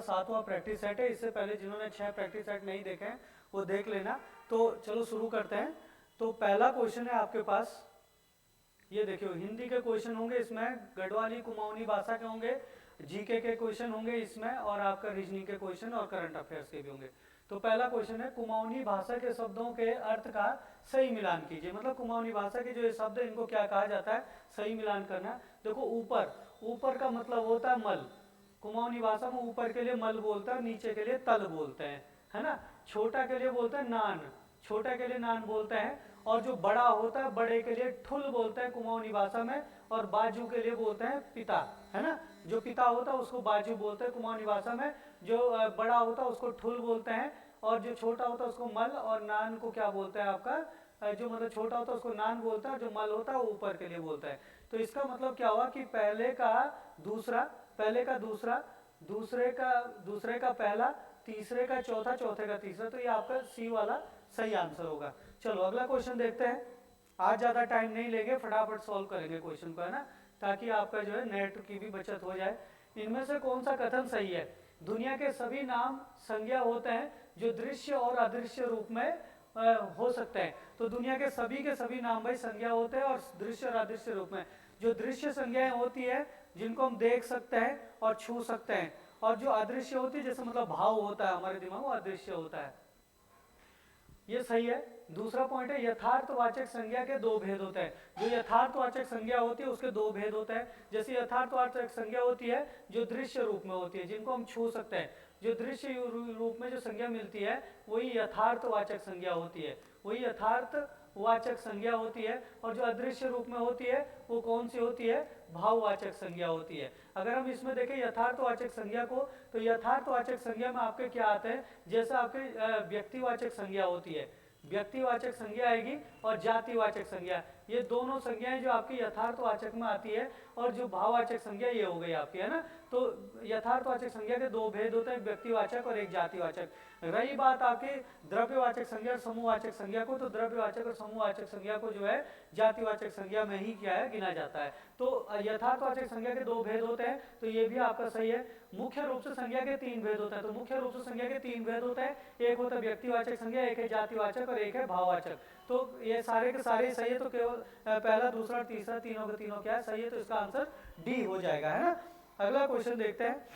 7वां practice set है। इससे पहले जिन्होंने 6 प्रैक्टिस सेट नहीं देखे हैं वो देख लेना। तो चलो शुरू करते हैं। तो पहला क्वेश्चन है आपके पास, ये देखियो हिंदी के क्वेश्चन होंगे इसमें, गढ़वाली कुमाऊनी भाषा के होंगे, जीके के क्वेश्चन होंगे इसमें, और आपका रीजनिंग के क्वेश्चन और करंट अफेयर्स के भी होंगे। तो पहला क्वेश्चन है, कुमाऊनी भाषा के शब्दों के अर्थ का सही मिलान कीजिए। मतलब कुमाऊनी भाषा के जो ये शब्द है इनको क्या कहा जाता है, सही मिलान करना। देखो ऊपर, ऊपर का मतलब होता है मल, कुमाऊनी भाषा में ऊपर के लिए मल बोलता है, नीचे के लिए तल बोलते हैं, है ना। छोटा के लिए बोलते हैं नान, छोटा के लिए नान बोलते हैं, और जो बड़ा होता है बड़े के लिए ठुल बोलते हैं कुमाऊनी भाषा में, और बाजू के लिए बोलते हैं पिता, है ना। जो पिता होता है उसको बाजू बोलते हैं कुमाऊनी भाषा में, जो बड़ा होता है उसको ठुल बोलते हैं, और जो छोटा होता है उसको मल, और नान को क्या बोलते हैं आपका, जो मतलब छोटा होता है उसको नान बोलता है, जो मल होता है वो ऊपर के लिए बोलता है। तो इसका मतलब क्या हुआ कि पहले का दूसरा, पहले का दूसरा, दूसरे का पहला, तीसरे का चौथा, चौथे का तीसरा। तो ये आपका सी वाला सही आंसर होगा। चलो अगला क्वेश्चन देखते हैं। आज ज्यादा टाइम नहीं लेंगे, फटाफट सॉल्व करेंगे क्वेश्चन को, है ना, ताकि आपका जो है नेट की भी बचत हो जाए। इनमें से कौन सा कथन सही है, दुनिया के सभी नाम संज्ञा होते हैं जो दृश्य और अदृश्य रूप में हो सकते हैं। तो दुनिया के सभी नाम भाई संज्ञा होते हैं और दृश्य और अदृश्य रूप में। जो दृश्य संज्ञाएं होती है जिनको हम देख सकते हैं और छू सकते हैं, और जो अदृश्य होती है जैसे मतलब भाव होता है हमारे दिमाग में, अदृश्य होता है। ये सही है। दूसरा पॉइंट है, यथार्थवाचक संज्ञा के दो भेद होते हैं। जो यथार्थवाचक संज्ञा होती है उसके दो भेद होते हैं। जैसे यथार्थवाचक संज्ञा होती है जो दृश्य रूप में होती है, जिनको हम छू सकते हैं। जो दृश्य रूप में जो संज्ञा मिलती है वही यथार्थवाचक संज्ञा होती है, वही यथार्थवाचक संज्ञा होती है। और जो अदृश्य रूप में होती है वो कौन सी होती है, भाववाचक संज्ञा होती है। अगर हम इसमें देखें यथार्थवाचक संज्ञा को, तो यथार्थवाचक संज्ञा में आपके क्या आते हैं, जैसे आपके व्यक्तिवाचक संज्ञा होती है, व्यक्तिवाचक संज्ञा आएगी, और जातिवाचक संज्ञा, ये दोनों संज्ञाएं जो आपकी यथार्थवाचक में आती है, और जो भाववाचक संज्ञा ये हो गई आपकी, है ना। तो यथार्थवाचक संज्ञा के दो भेद होते हैं, एक व्यक्तिवाचक और एक जातिवाचक। रही बात आपकी द्रव्यवाचक संज्ञा और समूहवाचक संज्ञा को, तो द्रव्यवाचक और समूहवाचक संज्ञा को जो है जातिवाचक संज्ञा में ही क्या है गिना जाता है। तो यथार्थवाचक संज्ञा के दो भेद होते हैं, तो ये भी आपका सही है। मुख्य रूप से संज्ञा के तीन भेद होते हैं। तो मुख्य रूप से संज्ञा के तीन भेद होते हैं, एक होता है व्यक्तिवाचक संज्ञा, एक है जातिवाचक और एक है भाववाचक। तो ये सारे के सारे सही है। तो केवल पहला, दूसरा, तीसरा, तीनों के तीनों क्या है, सही है। तो इसका आंसर डी हो जाएगा, है ना। अगला क्वेश्चन देखते हैं,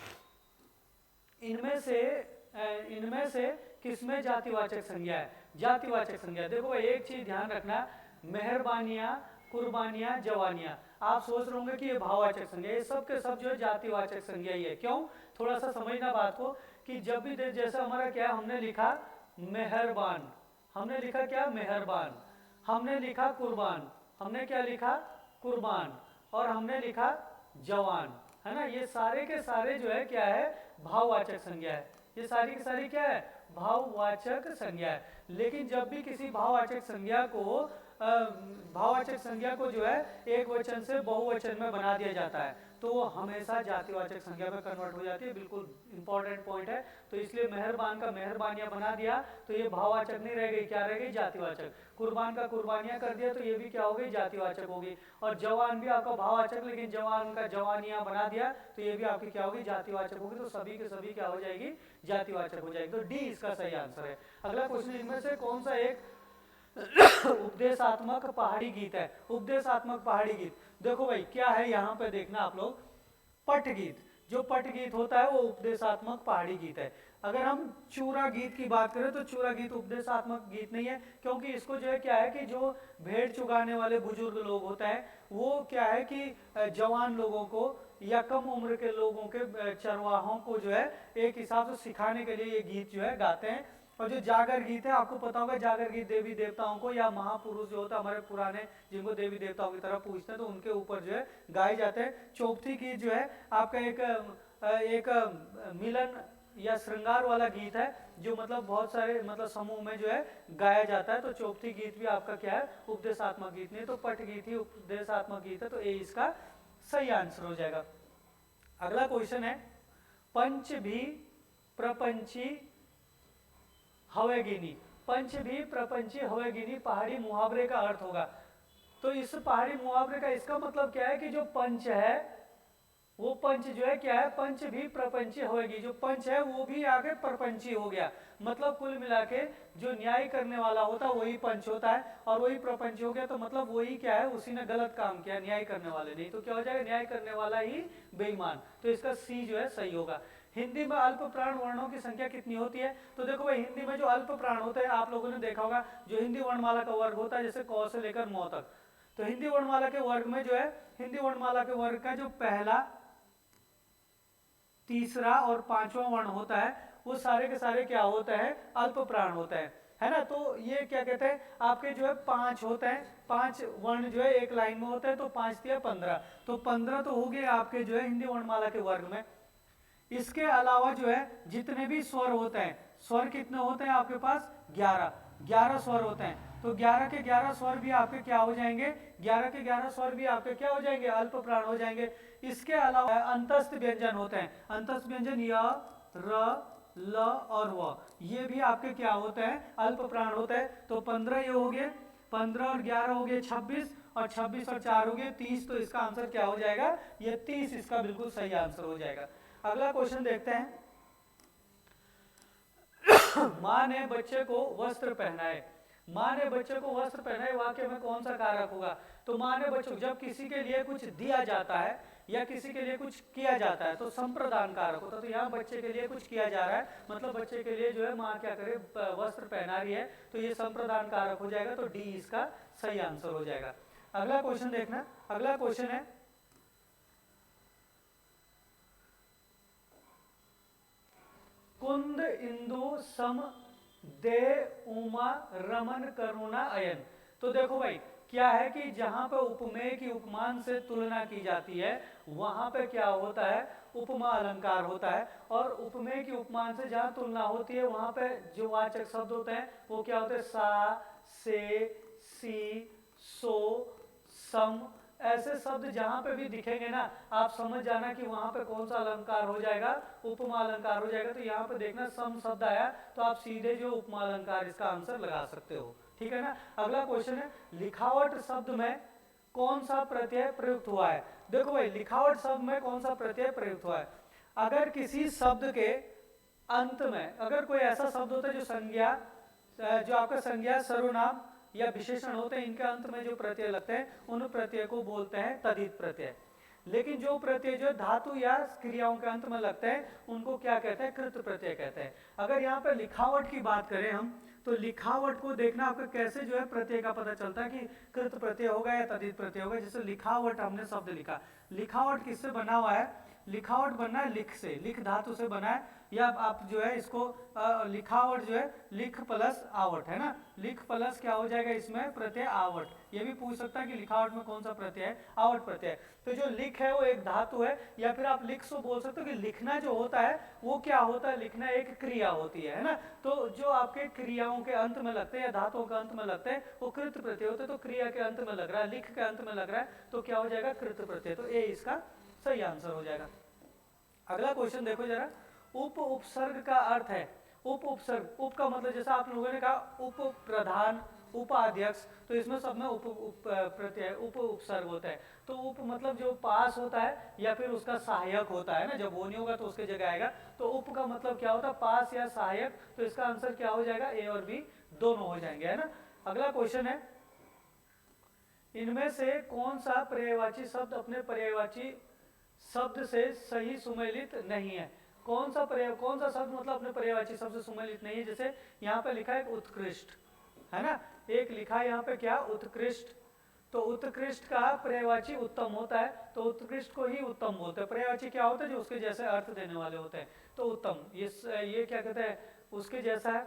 इनमें से किसमें जातिवाचक संज्ञा है। जातिवाचक संज्ञा, देखो एक चीज ध्यान रखना, मेहरबानियां, कुर्बानियां, जवानियां, आप सोच रहे होंगे कि ये भाववाचक संज्ञा, ये सब के सब जो है जातिवाचक संज्ञा ही है। क्यों, थोड़ा सा समझना बात को, कि जब भी जैसे हमारा क्या, हमने लिखा मेहरबान, हमने लिखा क्या मेहरबान, हमने लिखा कुर्बान, हमने क्या लिखा कुर्बान, और हमने लिखा जवान, है ना। ये सारे के सारे जो है क्या है, भाववाचक संज्ञा है। ये सारी की सारी क्या है, भाववाचक संज्ञा है। लेकिन जब भी किसी भाववाचक संज्ञा को जो है एक वचन से बहुवचन में बना दिया जाता है, तो वो हमेशा जातिवाचक संज्ञा में कन्वर्ट हो जाती है। बिल्कुल इंपॉर्टेंट पॉइंट है। तो इसलिए मेहरबान का मेहरबानियां बना दिया तो ये भाववाचक नहीं रह गई, क्या रह गई, जातिवाचक। कुर्बान का कुर्बानियां कर दिया तो ये भी क्या हो गई, जातिवाचक होगी। और जवान भी आपका भाववाचक, लेकिन जवान का जवानियां बना दिया तो ये भी आपकी क्या होगी, जातिवाचक होगी। तो सभी के सभी क्या हो जाएगी, जातिवाचक हो जाएगी। तो डी इसका सही आंसर है। अगला क्वेश्चन, इनमें से कौन सा एक उपदेशात्मक पहाड़ी गीत है। उपदेशात्मक पहाड़ी गीत, देखो भाई क्या है, यहाँ पे देखना आप लोग, पट गीत। जो पट गीत होता है वो उपदेशात्मक पहाड़ी गीत है। अगर हम चूरा गीत की बात करें तो चूरा गीत उपदेशात्मक गीत नहीं है, क्योंकि इसको जो है क्या है कि जो भेड़ चुगाने वाले बुजुर्ग लोग होते हैं वो क्या है कि जवान लोगों को या कम उम्र के लोगों के चरवाहों को जो है एक हिसाब से सिखाने के लिए ये गीत जो है गाते हैं। और जो जागर गीत है, आपको पता होगा जागर गीत देवी देवताओं को या महापुरुष जो होता है हमारे पुराने, जिनको देवी देवताओं की तरफ पूजते हैं, तो उनके ऊपर जो है गाए जाते हैं। चौपती गीत जो है आपका एक मिलन या श्रृंगार वाला गीत है, जो मतलब बहुत सारे मतलब समूह में जो है गाया जाता है। तो चौपती गीत भी आपका क्या है, उपदेशात्मक गीत नहीं, तो पट गीत ही उपदेशात्मक गीत है। तो ए इसका सही आंसर हो जाएगा। अगला क्वेश्चन है, पंच भी प्रपंची हवेगिनी, पंच भी प्रपंची हवेगिनी पहाड़ी मुहावरे का अर्थ होगा। तो इस पहाड़ी मुहावरे का इसका मतलब क्या है कि जो पंच है वो पंच जो है क्या है, पंच भी प्रपंची होगी, जो पंच है वो भी आगे प्रपंची हो गया। मतलब कुल मिला के जो न्याय करने वाला होता है वही पंच होता है, और वही प्रपंच हो गया, तो मतलब वही क्या है, उसी ने गलत काम किया, न्याय करने वाले नहीं, तो क्या हो जाएगा, न्याय करने वाला ही बेईमान। तो इसका सी जो है सही होगा। हिंदी में अल्प प्राण वर्णों की संख्या कितनी होती है, तो देखो भाई हिंदी में जो अल्प प्राण होते हैं, आप लोगों ने देखा होगा, जो हिंदी वर्णमाला का वर्ग होता है, जैसे क से लेकर म तक, तो हिंदी वर्णमाला के वर्ग में जो है, हिंदी वर्णमाला के वर्ग का जो पहला, तीसरा और पांचवा वर्ण होता है, वो सारे के सारे क्या होता है, अल्प प्राण होता है ना। तो ये क्या कहते हैं, आपके जो है 5 होते हैं, 5 वर्ण जो है एक लाइन में होते हैं, तो 5 दिया 15, तो 15 तो हो गए आपके जो है हिंदी वर्णमाला के वर्ग में। इसके अलावा जो है जितने भी स्वर होते हैं, स्वर कितने होते हैं आपके पास, 11 स्वर होते हैं, तो 11 के 11 स्वर भी आपके क्या हो जाएंगे, 11 के 11 स्वर भी आपके क्या हो जाएंगे, अल्प प्राण हो जाएंगे। इसके अलावा अंतस्थ व्यंजन होते हैं, अंतस्थ व्यंजन य, र, ल और व, ये भी आपके क्या होते हैं, अल्प प्राण होते हैं। तो 15 ये हो गए, 15 और 11 हो गए 26, और 26 और 4 हो गए 30, तो इसका आंसर क्या हो जाएगा, ये 30 इसका बिल्कुल सही आंसर हो जाएगा। अगला क्वेश्चन देखते हैं। माँ ने बच्चे को वस्त्र पहनाए, माँ ने बच्चे को वस्त्र पहनाए वाक्य में कौन सा कारक होगा, तो माँ ने बच्चों, जब किसी के लिए कुछ दिया जाता है या किसी के लिए कुछ किया जाता है तो संप्रदान कारक होता है। तो यहाँ बच्चे के लिए कुछ किया जा रहा है, मतलब बच्चे के लिए जो है माँ क्या करे, वस्त्र पहना रही है, तो ये संप्रदान कारक हो जाएगा, तो डी इसका सही आंसर हो जाएगा। अगला क्वेश्चन देखना, अगला क्वेश्चन है, कुंद इंदु सम दे उमा रमन करुणा अयन। तो देखो भाई क्या है कि जहां पर उपमेय की उपमान से तुलना की जाती है वहां पे क्या होता है, उपमा अलंकार होता है, और उपमेय की उपमान से जहां तुलना होती है वहां पे जो वाचक शब्द होते हैं वो क्या होते हैं, सा, से, सी, सो, सम, ऐसे शब्द जहां पे भी दिखेंगे ना, आप समझ जाना कि वहां पे कौन सा अलंकार हो जाएगा, उपमा अलंकार हो जाएगा। तो यहाँ पे देखना सम शब्द आया तो आप सीधे जो उपमा अलंकार इसका आंसर लगा सकते हो, ठीक है ना। अगला क्वेश्चन है, लिखावट शब्द में कौन सा प्रत्यय प्रयुक्त हुआ है। देखो भाई लिखावट शब्द में कौन सा प्रत्यय प्रयुक्त हुआ है, अगर किसी शब्द के अंत में अगर कोई ऐसा शब्द होता है जो संज्ञा, जो आपका संज्ञा, सर्वनाम या विशेषण होते हैं, इनके अंत में जो प्रत्यय लगते हैं उन प्रत्यय को बोलते हैं तद्धित प्रत्यय। लेकिन जो प्रत्यय जो धातु या क्रियाओं के अंत में लगते हैं उनको क्या कहते हैं, कृत प्रत्यय कहते हैं। अगर यहाँ पर लिखावट की बात करें हम, तो लिखावट को देखना आपको कैसे जो है प्रत्यय का पता चलता है कि कृत प्रत्यय होगा या तद्धित प्रत्यय होगा। जैसे लिखावट हमने शब्द लिखा, लिखावट किससे बना हुआ है, लिखावट बनना है लिख से, लिख धातु से बना है, या आप जो है इसको लिखावट जो है लिख प्लस आवट है ना, लिख प्लस क्या हो जाएगा इसमें प्रत्यय आवट। ये भी पूछ सकता है कि लिखावट में कौन सा प्रत्यय है, आवट प्रत्यय। तो जो लिख है वो एक धातु है, या फिर आप लिख सो बोल सकते हो कि लिखना जो होता है वो क्या होता है, लिखना एक क्रिया होती है ना। तो जो आपके क्रियाओं के अंत में लगते हैं या धातुओं के अंत में लगते हैं वो कृत प्रत्यय होते हैं। तो क्रिया के अंत में लग रहा है, लिख के अंत में लग रहा है, तो क्या हो जाएगा, कृत प्रत्यय। तो ए इसका सही आंसर हो जाएगा। अगला क्वेश्चन देखो जरा, उप उपसर्ग का अर्थ है, उप उपसर्ग, उप का मतलब जैसा आप लोगों ने कहा उप प्रधान, उपाध्यक्ष, तो इसमें सब में उप प्रत्यय उप उपसर्ग होता है। तो उप मतलब जो पास होता है या फिर उसका सहायक होता है ना, जब वो नहीं होगा तो उसके जगह आएगा। तो उप का मतलब क्या होता है, पास या सहायक। तो इसका आंसर क्या हो जाएगा, ए और बी दोनों हो जाएंगे, है ना। अगला क्वेश्चन है, इनमें से कौन सा पर्यायवाची शब्द अपने पर्यायवाची शब्द से सही सुमेलित नहीं है। कौन सा शब्द मतलब अपने पर्यायवाची शब्द से सुमेलित नहीं है। जैसे यहाँ पे लिखा है उत्कृष्ट, है ना, एक लिखा है यहाँ पे क्या, उत्कृष्ट। तो उत्कृष्ट का पर्यायवाची उत्तम होता है, तो उत्कृष्ट को ही उत्तम बोलते हैं। पर्यायवाची क्या होता है, जो उसके जैसे अर्थ देने वाले होते हैं। तो उत्तम ये क्या कहते हैं, उसके जैसा है।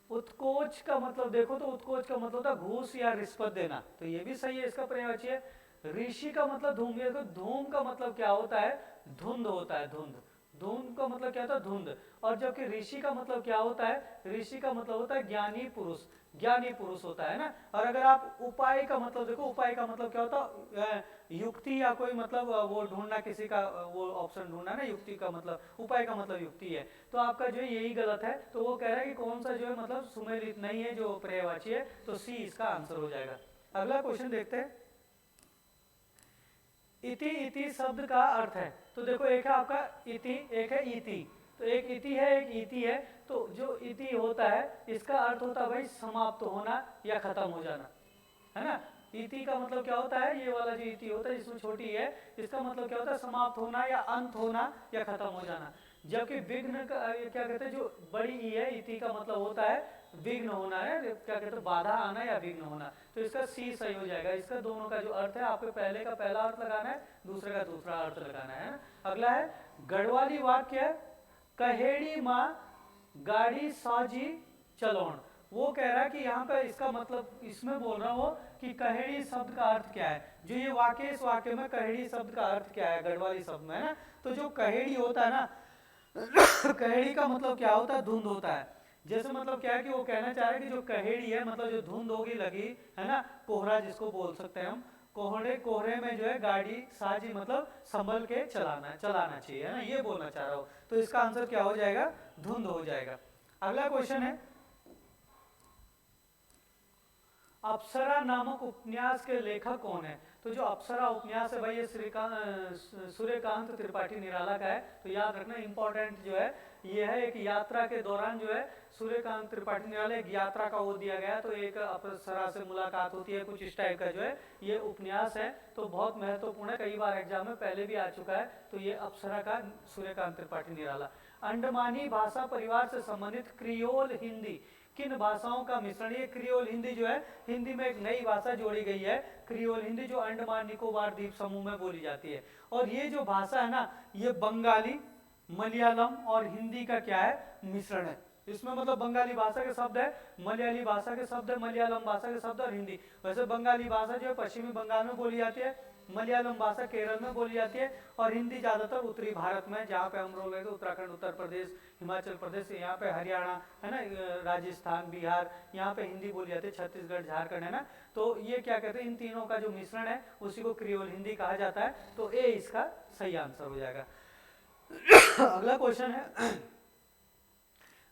उत्कोच का मतलब देखो तो उत्कोच का मतलब होता है घूस या रिश्वत देना, तो ये भी सही है, इसका पर्यायवाची है। ऋषि का मतलब धूम, ये धूम का मतलब क्या होता है, धुंध होता है, धुंध। धुंध का मतलब क्या होता है, धुंध। और जबकि ऋषि का मतलब क्या होता है, ऋषि का मतलब होता है ज्ञानी पुरुष, ज्ञानी पुरुष होता है ना। और अगर आप उपाय का मतलब देखो, उपाय का मतलब क्या होता है, युक्ति या कोई मतलब वो ढूंढना, किसी का वो ऑप्शन ढूंढना ना, युक्ति का मतलब, उपाय का मतलब युक्ति है। तो आपका जो है यही गलत है। तो वो कह रहा है कि कौन सा जो है मतलब सुमेलित नहीं है, जो पर्यायवाची है, तो सी इसका आंसर हो जाएगा। अगला क्वेश्चन देखते हैं, इति इति शब्द का अर्थ है, तो देखो एक है आपका इति, एक है इति, तो एक इति है एक इति है। तो जो इति होता है इसका अर्थ होता है भाई समाप्त होना या खत्म हो जाना, है ना। इति का मतलब क्या होता है, ये वाला जो इति होता है जिसमें छोटी है, इसका मतलब क्या होता है समाप्त होना या अंत होना या खत्म हो जाना। जबकि विघ्न का क्या कहते हैं, जो बड़ी ई है इति का मतलब होता है विघ्न होना है, क्या कहते हैं बाधा आना या विघ्न होना। तो इसका सी सही हो जाएगा। इसका दोनों का जो अर्थ है आपको पहले का पहला अर्थ लगाना है, दूसरे का दूसरा अर्थ लगाना है। अगला है गढ़वाली वाक्य कहेड़ी माँ गाड़ी साजी चलोण। वो कह रहा है कि यहाँ पे इसका मतलब इसमें बोल रहा हूँ कि कहेड़ी शब्द का अर्थ क्या है। जो ये वाक्य, इस वाक्य में कहेड़ी शब्द का अर्थ क्या है गढ़वाली शब्द में, है ना। तो जो कहेड़ी होता है ना, कहेड़ी का मतलब क्या होता है, धुंध होता है। जैसे मतलब क्या है कि वो कहना चाह रहे हैं कि जो कहेड़ी है मतलब जो धुंध होगी लगी, है ना, कोहरा जिसको बोल सकते हैं हम, कोहरे में जो है गाड़ी साजी मतलब संभल के चलाना चाहिए, है ना, ये बोलना चाह रहा हूँ। तो इसका आंसर क्या हो जाएगा, धुंध हो जाएगा। अगला क्वेश्चन है अप्सरा नामक उपन्यास के लेखक कौन है। तो जो अप्सरा उपन्यास है भाई ये सूर्यकांत त्रिपाठी निराला का है। तो याद रखना इंपॉर्टेंट जो है ये है, एक यात्रा के दौरान जो है सूर्यकांत त्रिपाठी निराला एक यात्रा का वो दिया गया, तो एक अप्सरा से मुलाकात होती है, कुछ इस टाइप का जो है ये उपन्यास है। तो बहुत महत्वपूर्ण है, कई बार एग्जाम में पहले भी आ चुका है। तो ये अप्सरा का सूर्यकांत त्रिपाठी निराला। अंडमानी भाषा परिवार से संबंधित क्रियोल हिंदी किन भाषाओं का मिश्रण। ये क्रियोल हिंदी जो है, हिंदी में एक नई भाषा जोड़ी गई है क्रियोल हिंदी, जो अंडमान निकोबार द्वीप समूह में बोली जाती है। और ये जो भाषा है ना, ये बंगाली, मलयालम और हिंदी का क्या है, मिश्रण है। इसमें मतलब बंगाली भाषा के शब्द है, मलयाली भाषा के शब्द है, मलयालम भाषा के शब्द और हिंदी। वैसे बंगाली भाषा जो है पश्चिमी बंगाल में बोली जाती है, मलयालम भाषा केरल में बोली जाती है, और हिंदी ज्यादातर उत्तरी भारत में, जहाँ पे हम लोग हैं उत्तराखंड, उत्तर प्रदेश, हिमाचल प्रदेश, यहाँ पे हरियाणा, है ना, राजस्थान, बिहार, यहाँ पे हिंदी बोली जाती है, छत्तीसगढ़, झारखंड, है ना। तो ये क्या कहते हैं, इन तीनों का जो मिश्रण है उसी को क्रियोल हिंदी कहा जाता है। तो ए इसका सही आंसर हो जाएगा। अगला क्वेश्चन है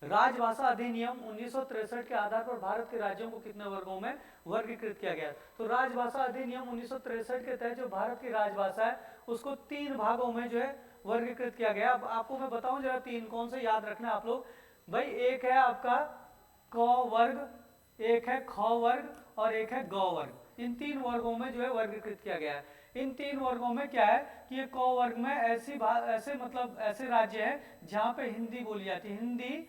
राजभाषा अधिनियम 1963 के आधार पर भारत के राज्यों को कितने वर्गों में वर्गीकृत किया गया। तो राजभाषा अधिनियम 1963 के तहत जो भारत की राजभाषा है उसको 3 भागों में जो है वर्गीकृत किया गया। अब आपको मैं बताऊं जरा 3 कौन से याद रखना है आप लोग भाई। एक है आपका क वर्ग, एक है ख वर्ग और एक है ग वर्ग। इन 3 वर्गों में जो है वर्गीकृत किया गया है। इन 3 वर्गों में क्या है कि ये क वर्ग में ऐसे मतलब ऐसे राज्य है जहाँ पे हिंदी बोली जाती है, हिंदी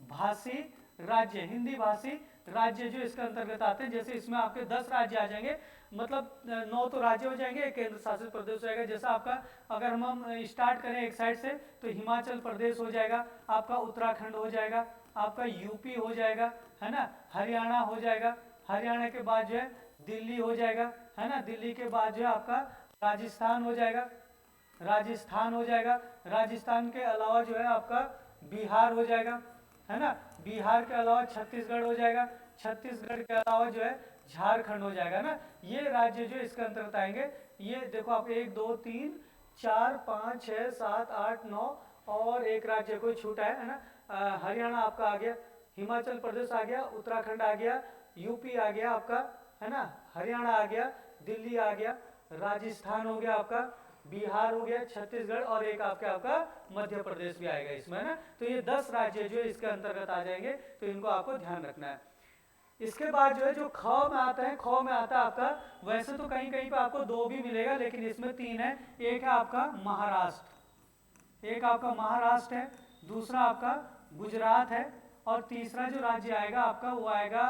भाषी राज्य, हिंदी भाषी राज्य जो इसके अंतर्गत आते हैं। जैसे इसमें आपके 10 राज्य आ जाएंगे, मतलब 9 तो राज्य हो जाएंगे, एक केंद्र शासित प्रदेश हो जाएगा। जैसा आपका अगर हम स्टार्ट करें एक साइड से तो हिमाचल प्रदेश हो जाएगा, आपका उत्तराखंड हो जाएगा, आपका यूपी हो जाएगा, है ना, हरियाणा हो जाएगा, हरियाणा के बाद जो है दिल्ली हो जाएगा, है ना, दिल्ली के बाद जो है आपका राजस्थान हो जाएगा, राजस्थान हो जाएगा, राजस्थान के अलावा जो है आपका बिहार हो जाएगा, है ना, बिहार के अलावा छत्तीसगढ़ हो जाएगा, छत्तीसगढ़ के अलावा जो है झारखंड हो जाएगा ना। ये राज्य जो इसके अंतर्गत आएंगे। ये देखो आप 1 2 3 4 5 6 7 8 9 और एक राज्य कोई छूटा है ना। हरियाणा आपका आ गया, हिमाचल प्रदेश आ गया, उत्तराखंड आ गया, यूपी आ गया आपका, है ना, हरियाणा आ गया, दिल्ली आ गया, राजस्थान हो गया आपका, बिहार हो गया, छत्तीसगढ़ और एक आपका मध्य प्रदेश भी आएगा इसमें ना। तो ये 10 राज्य जो इसके अंतर्गत आ जाएंगे, तो इनको आपको ध्यान रखना है। इसके बाद जो है जो ख में आता है, ख में आता है आपका, वैसे तो कहीं कहीं पे आपको 2 भी मिलेगा लेकिन इसमें 3 है। एक है आपका महाराष्ट्र, एक आपका महाराष्ट्र है, दूसरा आपका गुजरात है और तीसरा जो राज्य आएगा आपका वो आएगा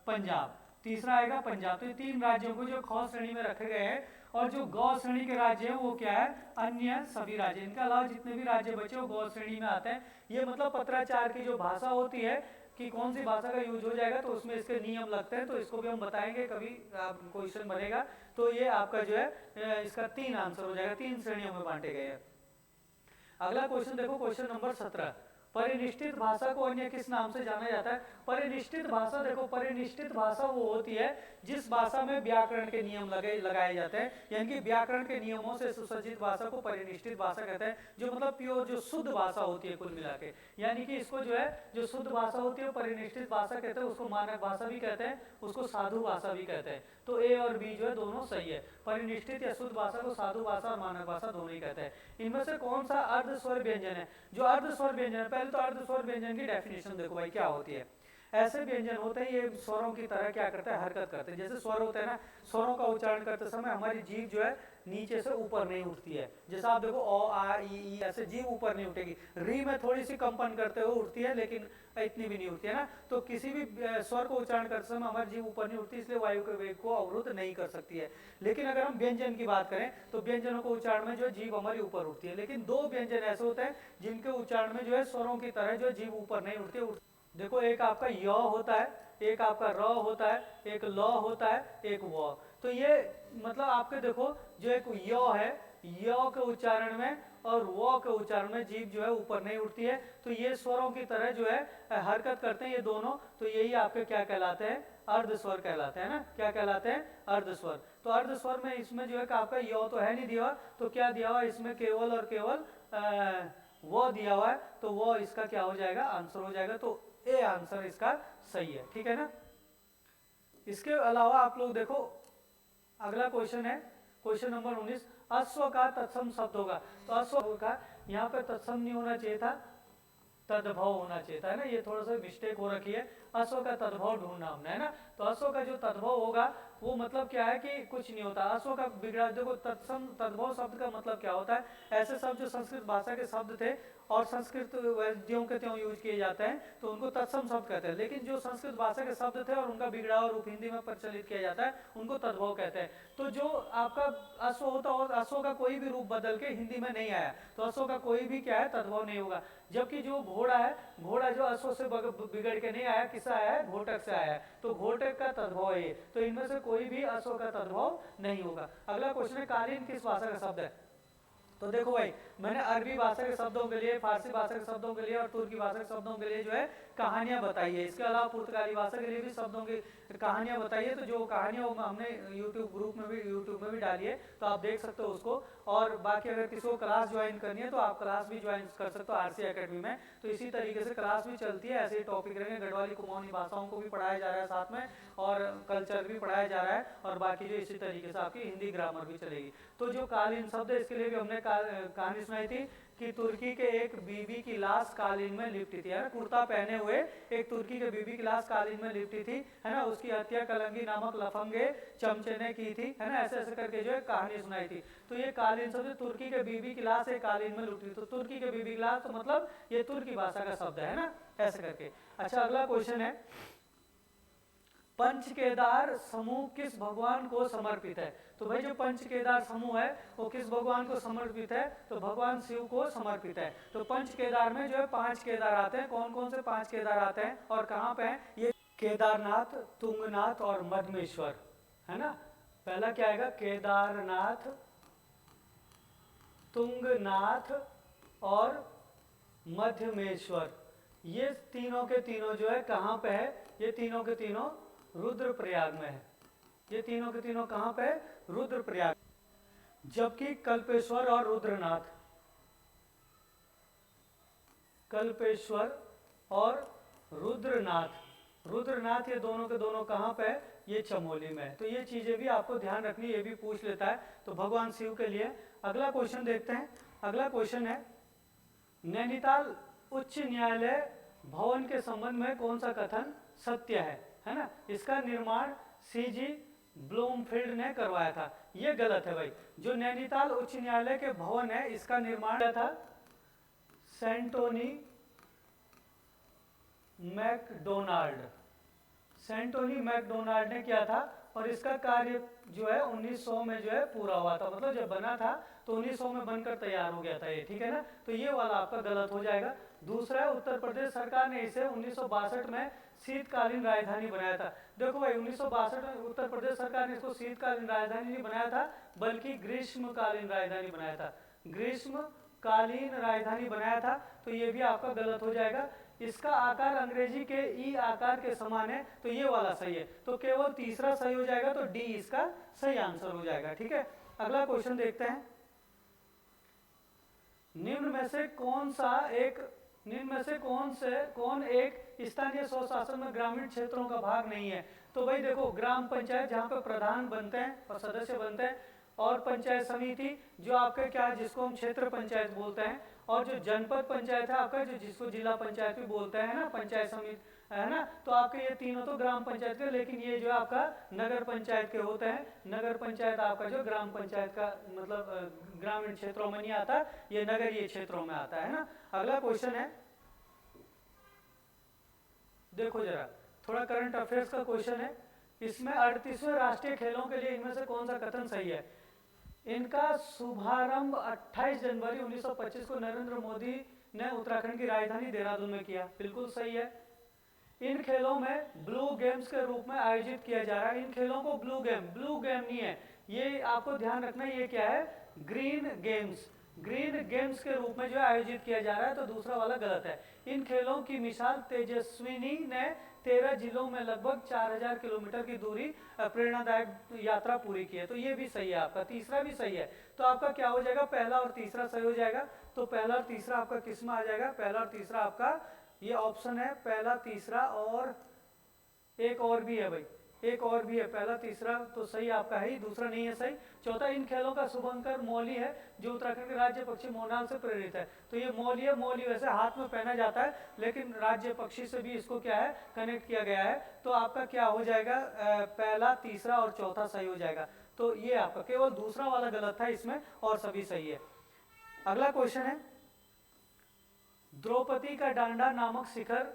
पंजाब, तीसरा आएगा पंजाब। तो ये 3 राज्यों को जो ख श्रेणी में रखे गए हैं। और जो गौ श्रेणी के राज्य है वो क्या है, अन्य सभी राज्य। इनके अलावा जितने भी राज्य बचे वो गौ श्रेणी में आते हैं। ये मतलब पत्राचार की जो भाषा होती है कि कौन सी भाषा का यूज हो जाएगा, तो उसमें इसके नियम लगते हैं, तो इसको भी हम बताएंगे कभी क्वेश्चन बनेगा। तो ये आपका जो है इसका 3 आंसर हो जाएगा, 3 श्रेणियों में बांटे गए हैं। अगला क्वेश्चन देखो, क्वेश्चन नंबर 17, परिनिष्ठित भाषा को अन्य किस नाम से जाना जाता है? परिनिष्ठित भाषा, देखो परिनिष्ठित भाषा वो होती है जिस भाषा में व्याकरण के नियम लगाए जाते हैं, यानी कि व्याकरण के नियमों से सुसज्जित भाषा को परिनिष्ठित भाषा कहते हैं। जो मतलब प्योर जो शुद्ध भाषा होती है कुल मिला के, यानी कि इसको जो है जो शुद्ध भाषा होती है परिनिष्ठित भाषा कहते हैं, उसको मानक भाषा भी कहते हैं, उसको साधु भाषा भी कहते हैं। तो ए और बी जो है दोनों सही है। परिनिष्ठित या शुद्ध भाषा को साधु भाषा और मानक भाषा दोनों ही कहते हैं। इनमें से कौन सा अर्ध स्वर व्यंजन है? जो अर्ध स्वर व्यंजन है, पहले तो अर्ध स्वर व्यंजन की डेफिनेशन देखो भाई क्या होती है। ऐसे व्यंजन होते हैं ये स्वरों की तरह क्या करते हैं, हरकत करते हैं। जैसे स्वर होते हैं ना, स्वरों का उच्चारण करते समय हमारी जीभ जो है नीचे से ऊपर नहीं उठती है। जैसे आप देखो ओ आ ई, ऐसे जीभ ऊपर नहीं उठेगी। री में थोड़ी सी कंपन करते हुए उठती है, लेकिन इतनी भी नहीं उठती है ना। तो किसी भी स्वर को उच्चारण करते समय हमारी जीभ ऊपर नहीं उठती, इसलिए वायु के वेग को अवरुद्ध नहीं कर सकती है। लेकिन अगर हम व्यंजन की बात करें तो व्यंजनों को उच्चारण में जो है जीभ हमारी ऊपर उठती है। लेकिन दो व्यंजन ऐसे होते हैं जिनके उच्चारण में जो है स्वरों की तरह जो जीभ ऊपर नहीं उठती। देखो एक आपका य होता है, एक आपका र होता है, एक ल होता है, एक व। तो ये मतलब आपके देखो जो एक य है, य के उच्चारण में और व के उच्चारण में जीभ जो है ऊपर नहीं उठती है। तो ये स्वरों की तरह जो है हरकत करते हैं ये दोनों। तो यही आपके क्या कहलाते हैं, अर्ध स्वर कहलाते हैं ना। क्या कहलाते हैं, अर्ध स्वर। तो अर्ध स्वर में इसमें जो है आपका य तो है नहीं दिया हुआ, तो क्या दिया हुआ इसमें केवल और केवल वो दिया हुआ है। तो वो इसका क्या हो जाएगा, आंसर हो जाएगा। तो ए आंसर इसका सही है, ठीक है ना। इसके अलावा आप लोग देखो अगला क्वेश्चन है क्वेश्चन नंबर 19। अश्व का तत्सम शब्द होगा। तो अश्व का यहाँ पे तत्सम नहीं होना चाहिए था, तद्भव होना चाहिए था, है ना। ये थोड़ा सा मिस्टेक हो रखी है। अश्व का तद्भव ढूंढना हमने, है ना। तो अश्व का जो तद्भव होगा वो मतलब क्या है कि कुछ नहीं होता। अश्व का बिगड़ा, देखो तत्सम तद्भव शब्द का मतलब क्या होता है, ऐसे शब्द जो संस्कृत भाषा के शब्द थे और संस्कृत ज्यों के त्यों यूज किए जाते हैं तो उनको तत्सम शब्द कहते हैं। लेकिन जो संस्कृत भाषा के शब्द थे और उनका बिगड़ा हुआ रूप हिंदी में प्रचलित किया जाता है उनको तद्भव कहते हैं। तो जो आपका अश्व होता है, अश्व का कोई भी रूप बदल के हिंदी में नहीं आया तो अश्व का कोई भी क्या है, तद्भव नहीं होगा। जबकि जो घोड़ा है, घोड़ा जो अश्व से बिगड़ के नहीं आया, किससे आया है, घोटक से आया है। तो घोटक का तद्भव है। तो इनमें से कोई भी अश्व का तद्भव नहीं होगा। अगला क्वेश्चन है कालीन किस भाषा का शब्द है। तो देखो भाई मैंने अरबी भाषा के शब्दों के लिए, फारसी भाषा के शब्दों के लिए और तुर्की भाषा के शब्दों के लिए जो है कहानियां बताई है। इसके अलावा पुर्तगाली भाषा के लिए भी शब्दों की कहानियां बताई है। तो जो कहानियां हमने यूट्यूब ग्रुप में भी, यूट्यूब में भी डाली है, तो आप देख सकते हो उसको। और बाकी अगर किसी को क्लास ज्वाइन करनी है तो आप क्लास भी ज्वाइन कर सकते हो आरसी एकेडमी में। तो इसी तरीके से क्लास भी चलती है, ऐसे ही टॉपिक रहेंगे। गढ़वाली कुमाऊनी भाषाओं को भी पढ़ाया जा रहा है साथ में, और कल्चर भी पढ़ाया जा रहा है, और बाकी जो इसी तरीके से आपकी हिंदी ग्रामर भी चलेगी। तो जो कालीन शब्द है इसके लिए भी हमने कहानी सुनाई थी कि तुर्की के एक बीबी की लाश कालीन में लिपटी थी, है ना। कुर्ता पहने हुए एक तुर्की के बीबी की लाश कालीन में लिपटी थी, है ना। उसकी हत्या कलंगी नामक लफंगे चमचे ने की थी, है ना। ऐसे ऐसे करके जो है कहानी सुनाई थी। तो ये कालीन शब्द, तुर्की के बीबी की लाश एक कालीन में लिपटी। तो तुर्की के बीबी की लाश तो मतलब ये तुर्की भाषा का शब्द है ना, ऐसे करके। अच्छा अगला क्वेश्चन है पंच केदार समूह किस भगवान को समर्पित है। तो भाई जो पंच केदार समूह है वो किस भगवान को समर्पित है, तो भगवान शिव को समर्पित है। तो पंच केदार में जो है 5 केदार आते हैं। कौन कौन से 5 केदार आते हैं और कहाँ पे हैं, ये केदारनाथ, तुंगनाथ और मध्यमेश्वर, है ना। पहला क्या आएगा, केदारनाथ, तुंगनाथ और मध्यमेश्वर। ये तीनों के तीनों जो है कहाँ पे है, ये तीनों के तीनों रुद्रप्रयाग में है। ये तीनों के तीनों कहाँ पे है, रुद्रप्रयाग। जबकि कल्पेश्वर और रुद्रनाथ, कल्पेश्वर और रुद्रनाथ, रुद्रनाथ ये दोनों के दोनों कहाँ पे है, ये चमोली में है। तो ये चीजें भी आपको ध्यान रखनी, ये भी पूछ लेता है। तो भगवान शिव के लिए। अगला क्वेश्चन देखते हैं। अगला क्वेश्चन है नैनीताल उच्च न्यायालय भवन के संबंध में कौन सा कथन सत्य है ना। इसका निर्माण सीजी ब्लूमफील्ड ने करवाया था। ये गलत है भाई। जो नैनीताल उच्च न्यायालय के भवन है इसका निर्माण किया था सेंटोनी मैकडोनाल्ड, सेंटोनी मैकडोनाल्ड ने किया था। और इसका कार्य जो है 1900 में जो है पूरा हुआ था। मतलब जब बना था तो 1900 में बनकर तैयार हो गया था ये, ठीक है ना। तो ये वाला आपका गलत हो जाएगा। दूसरा है उत्तर प्रदेश सरकार ने इसे 1962 में शीतकालीन राजधानी बनाया था। देखो भाई 1962 में उत्तर प्रदेश सरकार ने इसको शीतकालीन राजधानी नहीं बनाया था बल्कि ग्रीष्मकालीन राजधानी बनाया था। ग्रीष्मकालीन कालीन राजधानी बनाया था, तो ये भी आपका गलत हो जाएगा। इसका आकार अंग्रेजी के ई आकार के समान है, तो ये वाला सही है, तो केवल तीसरा सही हो जाएगा, तो डी इसका सही आंसर हो जाएगा। ठीक है, अगला क्वेश्चन देखते हैं। निम्न में से कौन एक स्थानीय स्वशासन में ग्रामीण क्षेत्रों का भाग नहीं है? तो भाई देखो, ग्राम पंचायत जहाँ पे प्रधान बनते हैं और सदस्य बनते हैं, और पंचायत समिति जो आपके क्या, जिसको हम क्षेत्र पंचायत बोलते हैं, और जो जनपद पंचायत है आपका, जो जिसको जिला पंचायत भी बोलते हैं ना, पंचायत समिति है ना, तो आपके ये तीनों तो ग्राम पंचायत के, लेकिन ये जो आपका नगर पंचायत के होते हैं। नगर पंचायत आपका जो ग्राम पंचायत का मतलब ग्रामीण क्षेत्रों में नहीं आता, ये नगरीय क्षेत्रों में आता है ना। अगला क्वेश्चन है, देखो जरा, थोड़ा करंट अफेयर्स का क्वेश्चन है। इसमें 38वें राष्ट्रीय खेलों के लिए इनमें से कौन सा कथन सही है? इनका शुभारंभ 28 जनवरी 1925 को नरेंद्र मोदी ने उत्तराखंड की राजधानी देहरादून में किया, बिल्कुल सही है। इन खेलों में ब्लू गेम्स के रूप में आयोजित किया जा रहा है। इन खेलों को ब्लू गेम नहीं है, ये आपको ध्यान रखना, ये क्या है, ग्रीन गेम्स के रूप में जो आयोजित किया जा रहा है, तो दूसरा वाला गलत है। इन खेलों की मिसाल तेजस्विनी ने 13 जिलों में लगभग 4000 किलोमीटर की दूरी प्रेरणादायक यात्रा पूरी की है, तो ये भी सही है आपका, तीसरा भी सही है। तो आपका क्या हो जाएगा, पहला और तीसरा सही हो जाएगा। तो पहला और तीसरा आपका किस में आ जाएगा? पहला और तीसरा आपका ये ऑप्शन है, पहला तीसरा, और एक और भी है भाई, एक और भी है, पहला तीसरा तो सही आपका है ही, दूसरा नहीं है सही। चौथा, इन खेलों का शुभंकर मौली है, जो उत्तराखंड के राज्य पक्षी मोनाल से प्रेरित है। तो ये मौली है, मौली वैसे हाथ में पहना जाता है, लेकिन राज्य पक्षी से भी इसको क्या है, कनेक्ट किया गया है। तो आपका क्या हो जाएगा, पहला, तीसरा और चौथा सही हो जाएगा। तो ये आपका केवल दूसरा वाला गलत था इसमें, और सभी सही है। अगला क्वेश्चन है, द्रौपदी का डांडा नामक शिखर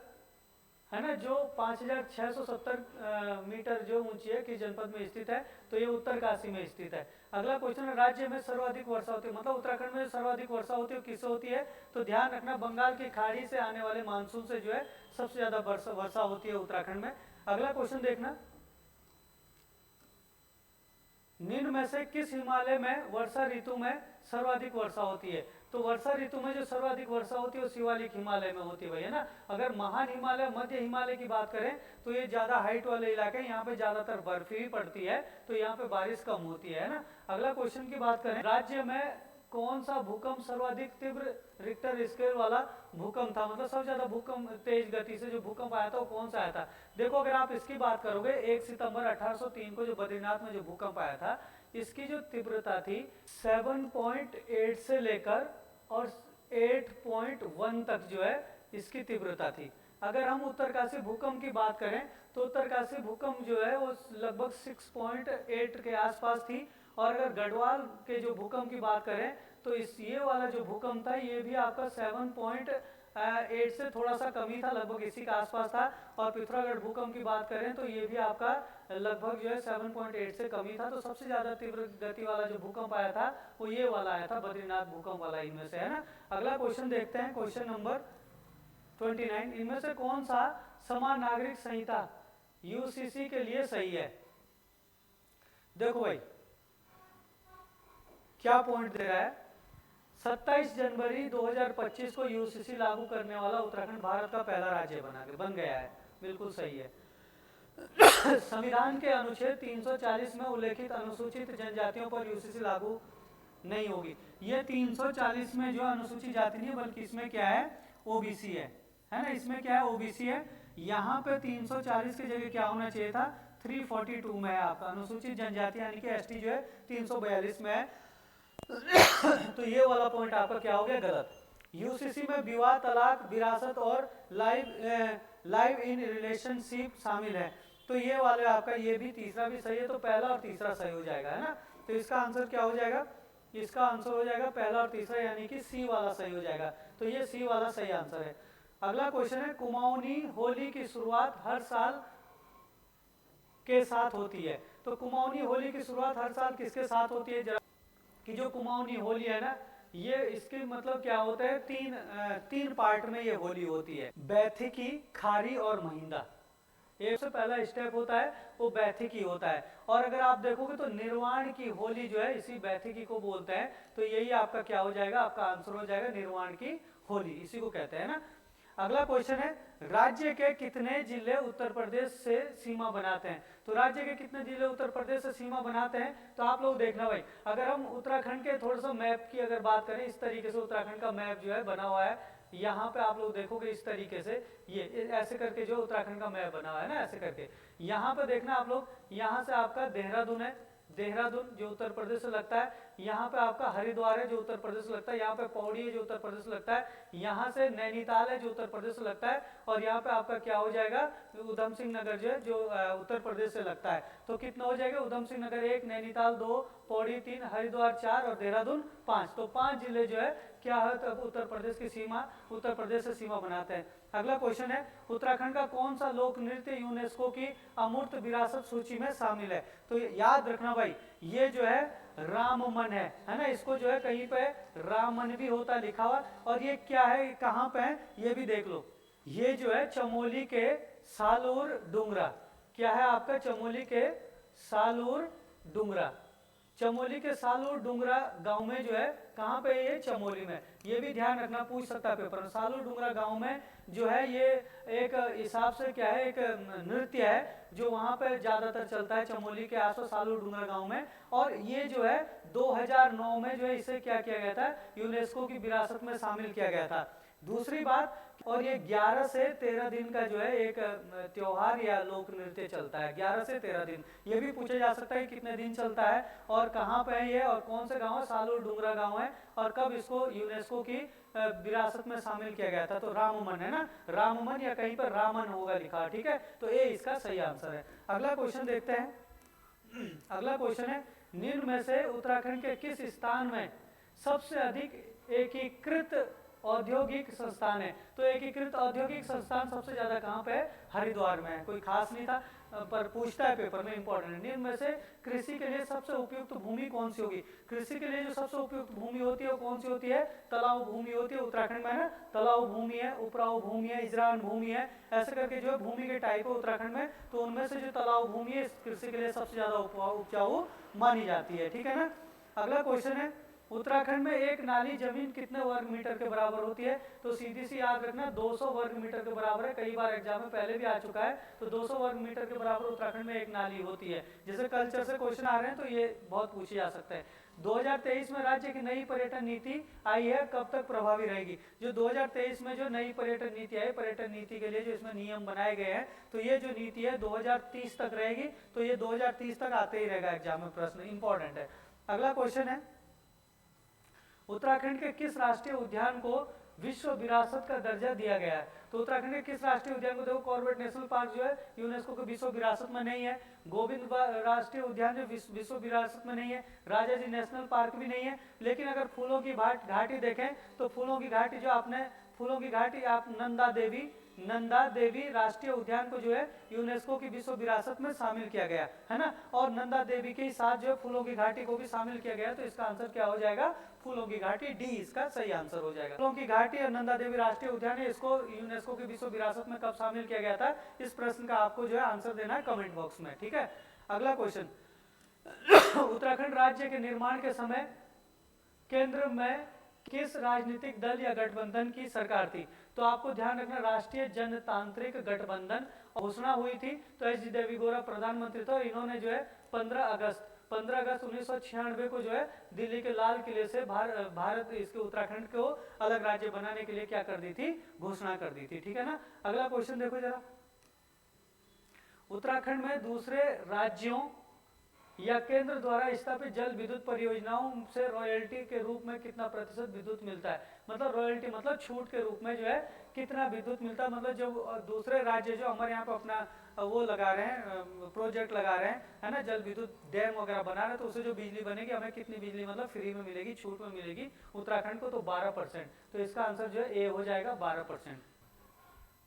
है ना, जो 5670 मीटर जो ऊंची है, किस जनपद में स्थित है? तो ये उत्तरकाशी में स्थित है। अगला क्वेश्चन है, राज्य में सर्वाधिक वर्षा होती है, मतलब उत्तराखंड में सर्वाधिक वर्षा होती है, किससे होती है? तो ध्यान रखना, बंगाल की खाड़ी से आने वाले मानसून से जो है सबसे ज्यादा वर्षा होती है उत्तराखंड में। अगला क्वेश्चन देखना, निम्न में से किस हिमालय में वर्षा ऋतु में सर्वाधिक वर्षा होती है? तो वर्षा ऋतु में जो सर्वाधिक वर्षा होती है वो शिवालिक हिमालय में होती है भाई, है ना। अगर महान हिमालय, मध्य हिमालय की बात करें तो ये ज्यादा हाइट वाले इलाके हैं, यहाँ पे ज्यादातर बर्फ ही पड़ती है, तो यहाँ पे बारिश कम होती है ना। अगला क्वेश्चन की बात करें, राज्य में कौन सा भूकंप सर्वाधिक तीव्र रिक्टर स्केल वाला भूकंप था, मतलब सबसे ज्यादा भूकंप तेज गति से जो भूकंप आया था वो कौन सा आया था? देखो, अगर आप इसकी बात करोगे, 1 सितंबर 1803 को जो बद्रीनाथ में जो भूकंप आया था, इसकी जो तीव्रता थी 7.8 से लेकर और 8.1 तक जो है इसकी तीव्रता थी। अगर हम उत्तरकाशी भूकंप की बात करें तो उत्तरकाशी भूकंप जो है वो लगभग 6.8 के आसपास थी, और अगर गढ़वाल के जो भूकंप की बात करें तो ये वाला जो भूकंप था ये भी आपका 7.8 से थोड़ा सा कमी था, लगभग इसी के आसपास था। और पिथौरागढ़ भूकंप की बात करें तो ये भी आपका लगभग जो है 7.8 से कमी था। तो सबसे ज्यादा तीव्र गति वाला जो भूकंप आया था वो ये वाला आया था, बद्रीनाथ भूकंप वाला, इनमें से, है ना। अगला क्वेश्चन देखते हैं, क्वेश्चन नंबर 29, इनमें से कौन सा समान नागरिक संहिता यूसीसी के लिए सही है? देखो भाई क्या पॉइंट दे रहा है, 27 जनवरी 2025 को यूसीसी लागू करने वाला उत्तराखंड भारत का पहला राज्य बन गया है, बिल्कुल सही है। संविधान के अनुच्छेद 340 में उल्लेखित अनुसूचित जनजातियों पर यूसीसी लागू नहीं होगी। ये 340 में जो अनुसूचित जाति नहीं है, बल्कि इसमें क्या है, ओबीसी है ना, इसमें क्या है, ओबीसी है। यहाँ पे 340 की जगह क्या होना चाहिए था, 342 में है आपका अनुसूचित जनजाति, यानी कि एसटी जो है 342 में है। तो ये वाला पॉइंट आपका क्या हो गया, गलत। यूसीसी में विवाह, तलाक, विरासत और लाइव इन रिलेशनशिप शामिल है, तो ये वाले आपका ये भी तीसरा भी सही है, तो पहला और तीसरा सही हो जाएगा, है ना। तो इसका आंसर क्या हो जाएगा, इसका आंसर हो जाएगा पहला और तीसरा, यानी कि सी वाला सही हो जाएगा। तो ये सी वाला सही आंसर है। अगला क्वेश्चन है, कुमाऊनी होली की शुरुआत हर साल के साथ होती है। तो कुमाऊनी होली की शुरुआत हर साल किसके साथ होती है? जरा कि जो कुमाऊनी होली है ना, ये इसके मतलब क्या होता है, तीन पार्ट में ये होली होती है, बैथिकी, खारी और महिंदा। एक से पहला स्टेप होता है वो बैथिकी होता है। और अगर आप देखोगे तो निर्वाण की होली जो है इसी बैथिकी को बोलते हैं। तो यही आपका क्या हो जाएगा, आपका आंसर हो जाएगा निर्वाण की होली, इसी को कहते हैं ना। अगला क्वेश्चन है, राज्य के कितने जिले उत्तर प्रदेश से सीमा बनाते हैं? तो राज्य के कितने जिले उत्तर प्रदेश से सीमा बनाते हैं? तो आप लोग देखना भाई, अगर हम उत्तराखंड के थोड़ा सा मैप की अगर बात करें, इस तरीके से उत्तराखंड का मैप जो है बना हुआ है, यहाँ पे आप लोग देखोगे इस तरीके से, ये ऐसे करके जो उत्तराखंड का मैप बना हुआ है ना, ऐसे करके यहाँ पे देखना आप लोग, यहाँ से आपका देहरादून है, देहरादून जो उत्तर प्रदेश से लगता है, यहाँ पे आपका हरिद्वार है जो उत्तर प्रदेश से लगता है, यहाँ पे पौड़ी है जो उत्तर प्रदेश से लगता है, यहाँ से नैनीताल है जो उत्तर प्रदेश से लगता है, और यहाँ पे आपका क्या हो जाएगा, उधम सिंह नगर जो है जो उत्तर प्रदेश से लगता है। तो कितना हो जाएगा, उधम सिंह नगर 1, नैनीताल 2, पौड़ी 3, हरिद्वार 4 और देहरादून 5। तो 5 जिले जो है क्या है, तब उत्तर प्रदेश की सीमा, उत्तर प्रदेश से सीमा बनाते हैं। अगला क्वेश्चन है, उत्तराखंड का कौन सा लोक नृत्य यूनेस्को की अमूर्त विरासत सूची में शामिल है? तो याद रखना भाई, ये जो है राममन है ना, इसको जो है कहीं पे राममन भी होता लिखा हुआ, और ये क्या है, कहाँ पे है, ये भी देख लो। ये जो है चमोली के सालूर डुंगरा, क्या है आपका, चमोली के सालूर डुंगरा, चमोली के सालूर डुंगरा गांव में जो है, कहाँ पे ये, चमोली में। ये भी ध्यान रखना, पूछ सकता है पेपर में। सालूर डुंगरा गांव में जो है ये एक हिसाब से क्या है, एक नृत्य है जो वहां पे ज्यादातर चलता है, चमोली के आसपास सालूर डुंगरा गांव में। और ये जो है 2009 में जो है इसे क्या किया गया था, यूनेस्को की विरासत में शामिल किया गया था। दूसरी बात, और ये 11 से 13 दिन का जो है एक त्योहार या लोक नृत्य चलता है, 11 से 13 दिन। ये भी पूछा जा सकता है कितने दिन चलता है और कहाँ पे है ये, और कौन से गांव है, सालूर डुंगरा गांव है, और कब इसको यूनेस्को की विरासत में शामिल किया गया था। तो राममन है ना, राममन या कहीं पर रामन होगा लिखा, ठीक है। तो ये इसका सही आंसर है। अगला क्वेश्चन देखते हैं। अगला क्वेश्चन है, निम्न में से उत्तराखंड के किस स्थान में सबसे अधिक एकीकृत औद्योगिक संस्थान है? तो एकीकृत औद्योगिक संस्थान सबसे ज्यादा कहाँ पे है, हरिद्वार में है। कोई खास नहीं था, पर पूछता है पेपर में, इंपॉर्टेंट। निम्न में से कृषि के लिए सबसे उपयुक्त भूमि कौन सी होगी? कृषि के लिए जो सबसे उपयुक्त भूमि होती है वो कौन सी होती है, तालाब भूमि होती है। उत्तराखंड में है ना, तालाब भूमि है, उपराऊ भूमि है, इजरान भूमि है, ऐसे करके जो है भूमि के टाइप है उत्तराखंड में। तो उनमें से जो तालाब भूमि है कृषि के लिए सबसे ज्यादा उपजाऊ मानी जाती है, ठीक है ना। अगला क्वेश्चन है, उत्तराखंड में एक नाली जमीन कितने वर्ग मीटर के बराबर होती है? तो सीधी सी याद रखना, 200 वर्ग मीटर के बराबर है। कई बार एग्जाम में पहले भी आ चुका है। तो 200 वर्ग मीटर के बराबर उत्तराखंड में एक नाली होती है। जैसे कल्चर से क्वेश्चन आ रहे हैं तो ये बहुत पूछे जा सकते हैं। 2023 में राज्य की नई पर्यटन नीति आई है, कब तक प्रभावी रहेगी? जो 2023 में जो नई पर्यटन नीति आई, पर्यटन नीति के लिए जो इसमें नियम बनाए गए हैं, तो ये जो नीति है 2030 तक रहेगी। तो ये 2030 तक आते ही रहेगा एग्जाम में, प्रश्न इंपॉर्टेंट है। अगला क्वेश्चन है, उत्तराखंड के किस राष्ट्रीय उद्यान को विश्व विरासत का दर्जा दिया गया है? तो उत्तराखंड के किस राष्ट्रीय उद्यान को, देखो कॉर्बेट नेशनल पार्क जो है यूनेस्को के विश्व विरासत में नहीं है, गोविंद राष्ट्रीय उद्यान जो विश्व विरासत में नहीं है, राजा जी नेशनल पार्क भी नहीं है। लेकिन अगर फूलों की घाटी देखें तो फूलों की घाटी जो आपने, फूलों की घाटी आप नंदा देवी राष्ट्रीय उद्यान को जो है यूनेस्को की विश्व विरासत में शामिल किया गया है ना। और नंदा देवी के साथ जो है फूलों की घाटी को भी शामिल किया गया। तो इसका आंसर क्या हो जाएगा, फूलों की घाटी, डी इसका सही आंसर हो जाएगा। फूलों की घाटी और नंदा देवी राष्ट्रीय उद्यान है, इसको यूनेस्को की विश्व विरासत में कब शामिल किया गया था? इस प्रश्न का आपको जो है आंसर देना है कमेंट बॉक्स में, ठीक है। अगला क्वेश्चन, उत्तराखंड राज्य के निर्माण के समय केंद्र में किस राजनीतिक दल या गठबंधन की सरकार थी? तो आपको ध्यान रखना, राष्ट्रीय जनतांत्रिक गठबंधन घोषणा हुई थी। तो एच डी देवेगौड़ा प्रधानमंत्री थे। इन्होंने जो है 15 अगस्त 1996 को जो है दिल्ली के लाल किले से भारत इसके उत्तराखंड को अलग राज्य बनाने के लिए क्या कर दी थी, घोषणा कर दी थी, ठीक है ना। अगला क्वेश्चन देखो जरा, उत्तराखंड में दूसरे राज्यों या केंद्र द्वारा स्थापित जल विद्युत परियोजनाओं से रॉयल्टी के रूप में कितना प्रतिशत विद्युत मिलता है? मतलब रॉयल्टी मतलब छूट के रूप में जो है कितना विद्युत मिलता है। मतलब जो दूसरे राज्य जो हमारे यहाँ पे अपना वो लगा रहे हैं, प्रोजेक्ट लगा रहे हैं, है ना, जल विद्युत डैम वगैरह बना रहे हैं, तो उससे जो बिजली बनेगी हमें कितनी बिजली मतलब फ्री में मिलेगी, छूट में मिलेगी उत्तराखंड को? तो 12%। तो इसका आंसर जो है ए हो जाएगा, 12%।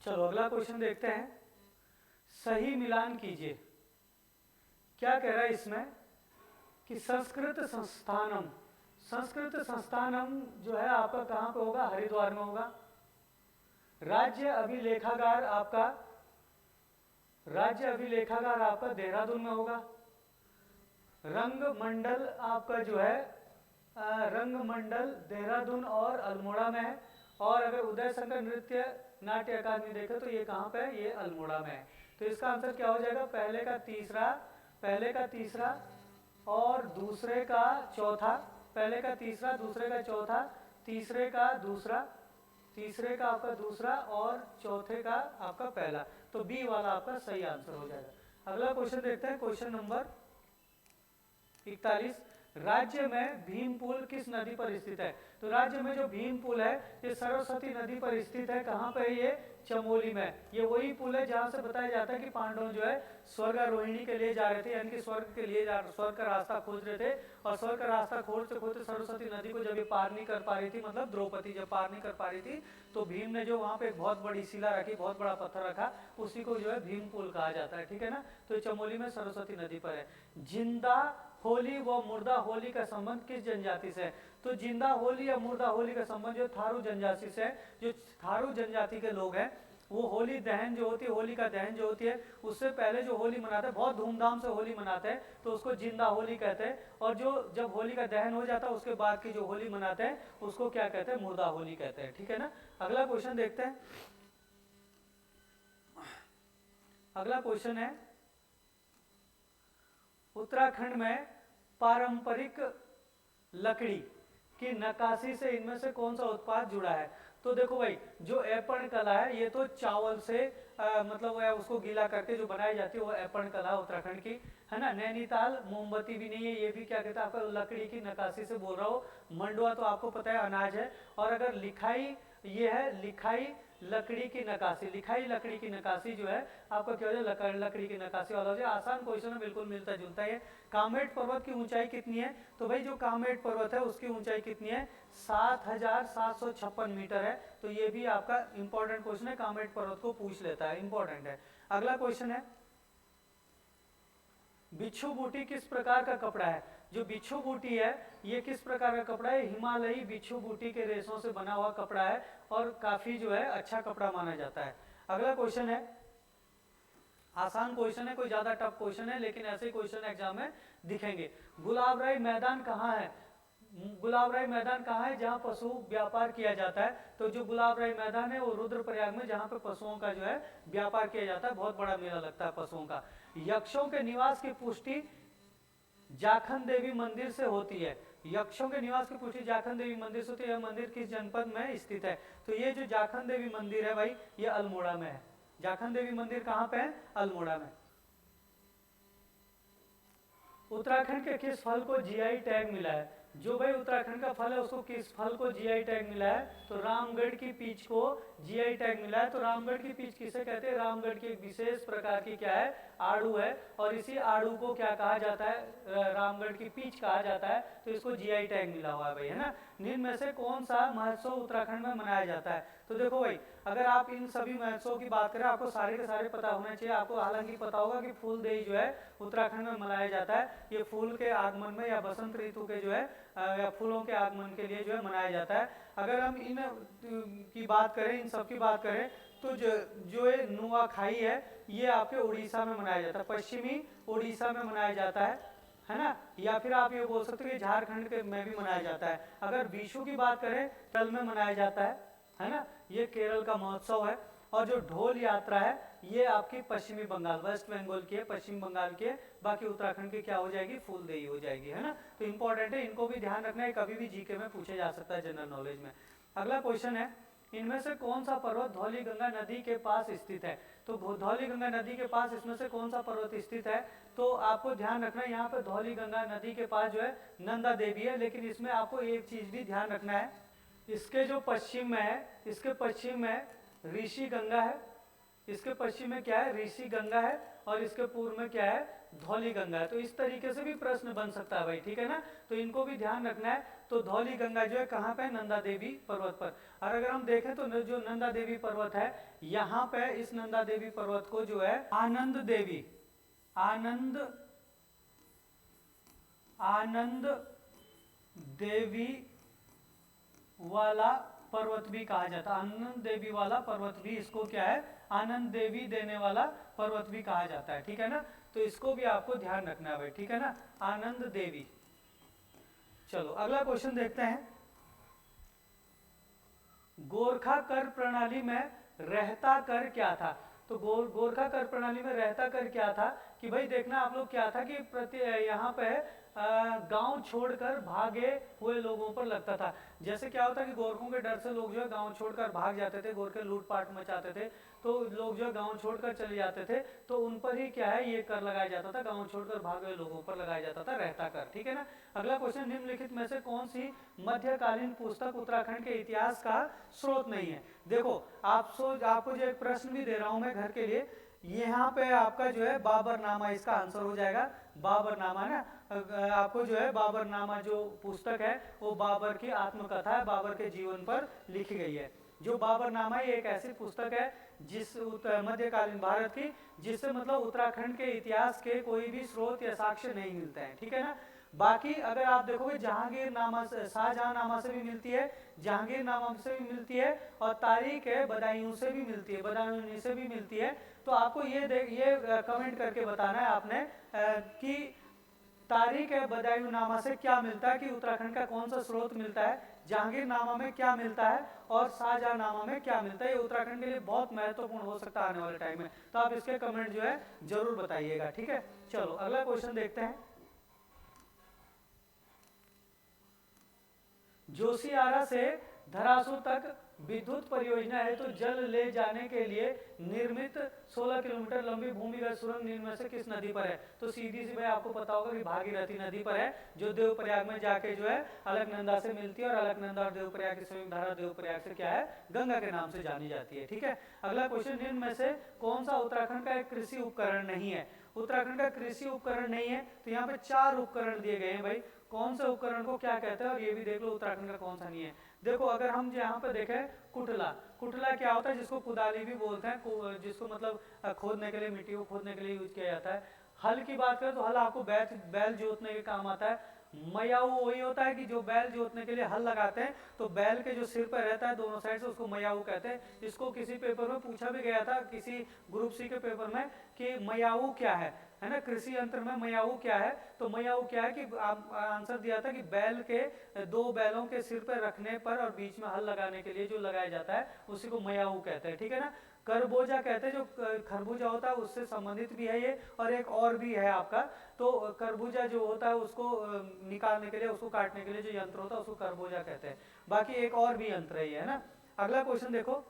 चलो अगला क्वेश्चन देखते हैं, सही मिलान कीजिए। क्या कह रहा है इसमें कि संस्कृत संस्थानम जो है आपका कहां पे होगा, हरिद्वार में होगा। राज्य अभिलेखागार आपका राज्य अभिलेखागार आपका देहरादून में होगा। रंग मंडल आपका जो है रंग मंडल देहरादून और अल्मोड़ा में है। और अगर उदय शंकर नृत्य नाट्य अकादमी देखें तो ये कहाँ पे है, ये अल्मोड़ा में है। तो इसका आंसर क्या हो जाएगा, पहले का तीसरा और दूसरे का चौथा, पहले का तीसरा दूसरे का चौथा, तीसरे का दूसरा, तीसरे का आपका दूसरा और चौथे का आपका पहला। तो बी वाला आपका सही आंसर हो जाएगा। अगला क्वेश्चन देखते हैं, क्वेश्चन नंबर 41। राज्य में भीम पुल किस नदी पर स्थित है? तो राज्य में जो भीम पुल है ये सरस्वती नदी पर स्थित है। कहाँ पे ये, चमोली में। ये वही पुल है जहाँ से बताया जाता है कि पांडव जो है स्वर्गारोहिणी के लिए जा रहे थे, यानी कि स्वर्ग के लिए स्वर्ग का रास्ता खोज रहे थे। और स्वर्ग का रास्ता खोजते खोजते सरस्वती नदी को जब ये पार नहीं कर पा रही थी, मतलब द्रौपदी जब पार नहीं कर पा रही थी, तो भीम ने जो वहाँ पे एक बहुत बड़ी शिला रखी, बहुत बड़ा पत्थर रखा, उसी को जो है भीम पुल कहा जाता है। ठीक है ना। तो चमोली में सरस्वती नदी पर है। जिंदा होली व मुर्दा होली का संबंध किस जनजाति से है? तो जिंदा होली या मुर्दा होली का संबंध जो थारू जनजाति से है। जो थारू जनजाति के लोग हैं वो होली दहन जो होती है, होली का दहन जो होती है, उससे पहले जो होली मनाते हैं, बहुत धूमधाम से होली मनाते हैं, तो उसको जिंदा होली कहते हैं। और जो जब होली का दहन हो जाता है उसके बाद की जो होली मनाते हैं उसको क्या कहते हैं, मुर्दा होली कहते हैं। ठीक है ना। अगला क्वेश्चन देखते हैं। अगला क्वेश्चन है, उत्तराखंड में पारंपरिक लकड़ी की नक्काशी से इनमें से कौन सा उत्पाद जुड़ा है? तो देखो भाई, जो ऐपण कला है ये तो चावल से मतलब उसको गीला करके जो बनाई जाती है वो ऐपण कला उत्तराखंड की, है ना। नैनीताल मोमबत्ती भी नहीं है, ये भी क्या कहता है आपका लकड़ी की नक्काशी से बोल रहा हूँ। मंडुआ तो आपको पता है अनाज है। और अगर लिखाई, ये है लिखाई लकड़ी की नक्काशी, लिखाई लकड़ी की नक्काशी जो है आपका क्या हो जाए, लकड़ी की नक्काशी वाला हो जाए। आसान क्वेश्चन है, बिल्कुल मिलता जुलता है। कामेट पर्वत की ऊंचाई कितनी है? तो भाई जो कामेट पर्वत है उसकी ऊंचाई कितनी है, 7,756 मीटर है। तो ये भी आपका इंपॉर्टेंट क्वेश्चन है, कामेट पर्वत को पूछ लेता है, इंपॉर्टेंट है। अगला क्वेश्चन है, बिच्छू बूटी किस प्रकार का कपड़ा है? जो बिच्छू बूटी है ये किस प्रकार का कपड़ा है? हिमालयी बिच्छू बूटी के रेशों से बना हुआ कपड़ा है और काफी जो है अच्छा कपड़ा माना जाता है। अगला क्वेश्चन है, आसान क्वेश्चन है, कोई ज्यादा टफ क्वेश्चन है, लेकिन ऐसे क्वेश्चन एग्जाम में दिखेंगे। गुलाबराय मैदान कहाँ है? गुलाबराय मैदान कहाँ है जहाँ पशु व्यापार किया जाता है? तो जो गुलाबराय मैदान है वो रुद्रप्रयाग में, जहाँ पे पशुओं का जो है व्यापार किया जाता है, बहुत बड़ा मेला लगता है पशुओं का। यक्षों के निवास की पुष्टि जाखन देवी मंदिर से होती है। यक्षों के निवास की पुष्टि जाखन देवी मंदिर से होती है। यह मंदिर किस जनपद में स्थित है? तो ये जो जाखन देवी मंदिर है भाई ये अल्मोड़ा में है। जाखन देवी मंदिर कहाँ पे है? अल्मोड़ा में। उत्तराखंड के किस फल को जीआई टैग मिला है? जो भाई उत्तराखंड का फल है उसको किस फल को जीआई टैग मिला है? तो रामगढ़ की पीच को जीआई टैग मिला है। तो रामगढ़ की पीच किसे कहते हैं? रामगढ़ की एक विशेष प्रकार की क्या है, आड़ू है। और इसी आड़ू को क्या कहा जाता है? रामगढ़ की पीच कहा जाता है। तो इसको जीआई टैग मिला हुआ है भाई, है ना। निम्न में से कौन सा महोत्सव उत्तराखंड में मनाया जाता है? तो देखो भाई, अगर आप इन सभी महोत्सव की बात करें, आपको सारे के सारे पता होने चाहिए। आपको हालांकि पता होगा कि फूलदेई जो है उत्तराखंड में मनाया जाता है। ये फूल के आगमन में या बसंत ऋतु के जो है या फूलों के आगमन के लिए जो है मनाया जाता है। अगर हम इन की बात करें, इन सब की बात करें, तो जो ये नुआखाई है ये आपके उड़ीसा में मनाया जाता है, पश्चिमी उड़ीसा में मनाया जाता है ना। या फिर आप ये बोल सकते हो कि झारखंड के में भी मनाया जाता है। अगर विशु की बात करें, केरल में मनाया जाता है ना। ये केरल का महोत्सव है। और जो ढोल यात्रा है ये आपकी पश्चिमी बंगाल, वेस्ट बंगाल की है, पश्चिम बंगाल की है। बाकी उत्तराखंड की क्या हो जाएगी? फूलदेई हो जाएगी, है ना। तो इंपॉर्टेंट है, इनको भी ध्यान रखना है, कभी भी जीके में पूछे जा सकता है, जनरल नॉलेज में। अगला क्वेश्चन है, इनमें से कौन सा पर्वत धौलीगंगा नदी के पास स्थित है? तो धौलीगंगा नदी के पास इसमें से कौन सा पर्वत स्थित है? तो आपको ध्यान रखना है, यहाँ पे धौलीगंगा नदी के पास जो है नंदा देवी है। लेकिन इसमें आपको एक चीज भी ध्यान रखना है, इसके जो पश्चिम में है, इसके पश्चिम में ऋषि गंगा है, इसके पश्चिम में क्या है? ऋषि गंगा है। और इसके पूर्व में क्या है? धौली गंगा है। तो इस तरीके से भी प्रश्न बन सकता है भाई, ठीक है ना। तो इनको भी ध्यान रखना है। तो धौली गंगा जो है कहाँ पे? नंदा देवी पर्वत पर। और अगर हम देखें तो जो नंदा देवी पर्वत है, यहाँ पे इस नंदा देवी पर्वत को जो है आनंद देवी वाला पर्वत भी कहा जाता है। आनंद देवी वाला पर्वत भी इसको क्या है, आनंद देवी देने वाला पर्वत भी कहा जाता है, ठीक है ना। तो इसको भी आपको ध्यान रखना है भाई, ठीक है ना, आनंद देवी। चलो अगला क्वेश्चन देखते हैं। गोरखा कर प्रणाली में रहता कर क्या था? तो गोरखा कर प्रणाली में रहता कर क्या था कि भाई देखना आप लोग, क्या था कि प्रति यहाँ पे गांव छोड़कर भागे हुए लोगों पर लगता था। जैसे क्या होता है कि गोरखों के डर से लोग जो है गांव छोड़कर भाग जाते थे, गोरखे लूटपाट मचाते थे, तो लोग जो है गांव छोड़कर चले जाते थे, तो उन पर ही क्या है ये कर लगाया जाता था, गांव छोड़कर भागे हुए लोगों पर लगाया जाता था रहता कर, ठीक है ना। अगला क्वेश्चन, निम्नलिखित में से कौन सी मध्यकालीन पुस्तक उत्तराखंड के इतिहास का स्रोत नहीं है? देखो आपको जो एक प्रश्न भी दे रहा हूं मैं घर के लिए, यहाँ पे आपका जो है बाबरनामा इसका आंसर हो जाएगा। बाबरनामा ना, आपको जो है बाबरनामा जो पुस्तक है वो बाबर की आत्मकथा है, बाबर के जीवन पर लिखी गई है। जो बाबरनामा एक ऐसी पुस्तक है जिस मध्यकालीन भारत की, जिससे मतलब उत्तराखंड के इतिहास के कोई भी स्रोत या साक्ष्य नहीं मिलते हैं, ठीक है ना। बाकी अगर आप देखोगे जहांगीर नामा से, शाहजहां नामा से भी मिलती है, जहांगीर नामा से भी मिलती है, और तारीख है बदायूं से भी मिलती है, बदायूं से भी मिलती है। तो आपको ये कमेंट करके बताना है आपने कि तारीख है बदायूं नामा से क्या मिलता है, कि उत्तराखंड का कौन सा स्रोत मिलता है, जहांगीर नामा में क्या मिलता है, और शाहजहां नामा में क्या मिलता है। ये उत्तराखंड के लिए बहुत महत्वपूर्ण हो सकता है आने वाले टाइम में, तो आप इसके कमेंट जो है जरूर बताइएगा, ठीक है। चलो अगला क्वेश्चन देखते हैं। जोशियारा से धरासू तक विद्युत परियोजना है तो जल ले जाने के लिए निर्मित 16 किलोमीटर लंबी भूमिगत सुरंग निम्न में से किस नदी पर है? तो सीधी सी भाई आपको पता होगा कि भागीरथी नदी पर है, जो देवप्रयाग में जाके जो है अलकनंदा से मिलती है, और अलकनंदा और देवप्रयाग की संयुक्त धारा देवप्रयाग से क्या है, गंगा के नाम से जानी जाती है, ठीक है। अगला क्वेश्चन, निम्न में से कौन सा उत्तराखंड का एक कृषि उपकरण नहीं है? उत्तराखंड का कृषि उपकरण नहीं है, तो यहाँ पे 4 उपकरण दिए गए हैं भाई, कौन से उपकरण को क्या कहते हैं, और ये भी देख लो उत्तराखंड का कौन सा नहीं है। देखो अगर हम यहाँ पे देखें, कुटला, कुटला क्या होता है, जिसको कुदाली भी बोलते हैं, जिसको मतलब खोदने के लिए, मिट्टी को खोदने के लिए यूज किया जाता है। हल की बात करें तो हल आपको बैल जोतने के काम आता है। मयाऊ वही होता है कि जो बैल जोतने के लिए हल लगाते हैं, तो बैल के जो सिर पर रहता है दोनों साइड से, उसको मयाऊ कहते हैं। इसको किसी पेपर में पूछा भी गया था, किसी ग्रुप सी के पेपर में, कि मयाऊ क्या है ना, कृषि यंत्र में मयाऊ क्या है। तो मयाऊ क्या है कि आंसर दिया था कि बैल के 2 बैलों के सिर पर रखने पर और बीच में हल लगाने के लिए जो लगाया जाता है उसी को मयाऊ कहते हैं, ठीक है ना। करबोजा कहते हैं, जो खरबूजा होता है उससे संबंधित भी है ये, और एक और भी है आपका। तो खरबूजा जो होता है उसको निकालने के लिए, उसको काटने के लिए जो यंत्र होता है उसको खरबूजा कहते हैं। बाकी एक और भी यंत्र है ना। अगला क्वेश्चन देखो,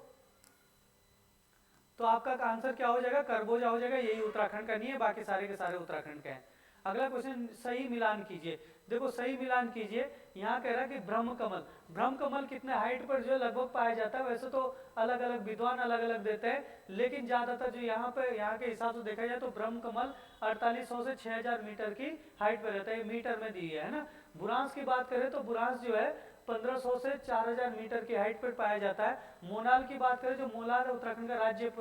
तो आपका आंसर क्या हो जाएगा, करबोजा हो जाएगा, यही उत्तराखंड का नहीं है, बाकी सारे के सारे उत्तराखंड के हैं। अगला क्वेश्चन, सही मिलान कीजिए। देखो सही मिलान कीजिए, यहाँ कह रहा है कि ब्रह्मकमल, ब्रह्मकमल कितने हाइट पर जो है लगभग पाया जाता है। वैसे तो अलग अलग विद्वान अलग अलग देते हैं, लेकिन ज्यादातर जो यहाँ के हिसाब से देखा जाए तो ब्रह्मकमल 4800 से 6000 मीटर की हाइट पर रहता है, मीटर में दी है ना। बुरांस की बात करें तो बुरांस जो है 1500 से 4000 मीटर की हाइट पर पाया जाता है। मोनाल की बात करें, जो मोनाल उत्तराखंड का राज्य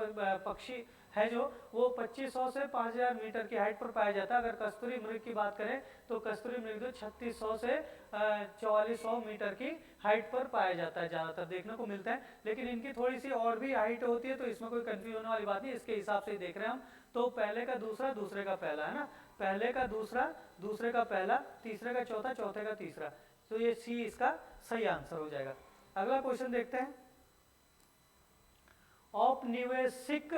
पक्षी है जो, वो 2500 से 5000 मीटर की हाइट पर पाया जाता है। अगर कस्तूरी मृग की बात करें तो कस्तूरी मृग जो 3600 से 4400 मीटर की हाइट पर पाया जाता है, ज्यादातर देखने को मिलता है। लेकिन इनकी थोड़ी सी और भी हाइट होती है, तो इसमें कोई कंफ्यूज होने वाली बात नहीं, इसके हिसाब से ही देख रहे हैं हम। तो पहले का दूसरा, दूसरे का पहला, है ना, पहले का दूसरा, दूसरे का पहला, तीसरे का चौथा, चौथे का तीसरा। तो ये सी इसका सही आंसर हो जाएगा। अगला क्वेश्चन देखते हैं। औपनिवेशिक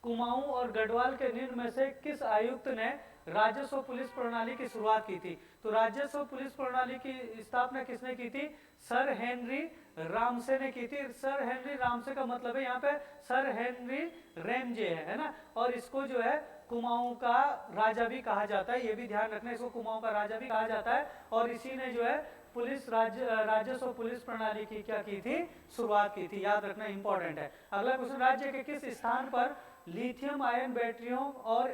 कुमाऊं और गढ़वाल के निम्न में से किस आयुक्त ने राजस्व पुलिस प्रणाली की शुरुआत की थी? तो राजस्व पुलिस प्रणाली की स्थापना किसने की थी? सर हेनरी रामसे ने की थी। सर हेनरी रामसे का मतलब है यहाँ पे सर हेनरी रेमजे है ना, और इसको जो है कुमाऊं का राजा भी कहा जाता है, ये भी ध्यान रखना, इसको कुमाऊं का राजा भी कहा जाता है। और इसी ने जो है पुलिस राजस्व पुलिस प्रणाली की क्या की थी, शुरुआत की थी, याद रखना इंपॉर्टेंट है। अगला क्वेश्चन, राज्य के किस स्थान पर लिथियम आयन बैटरियों और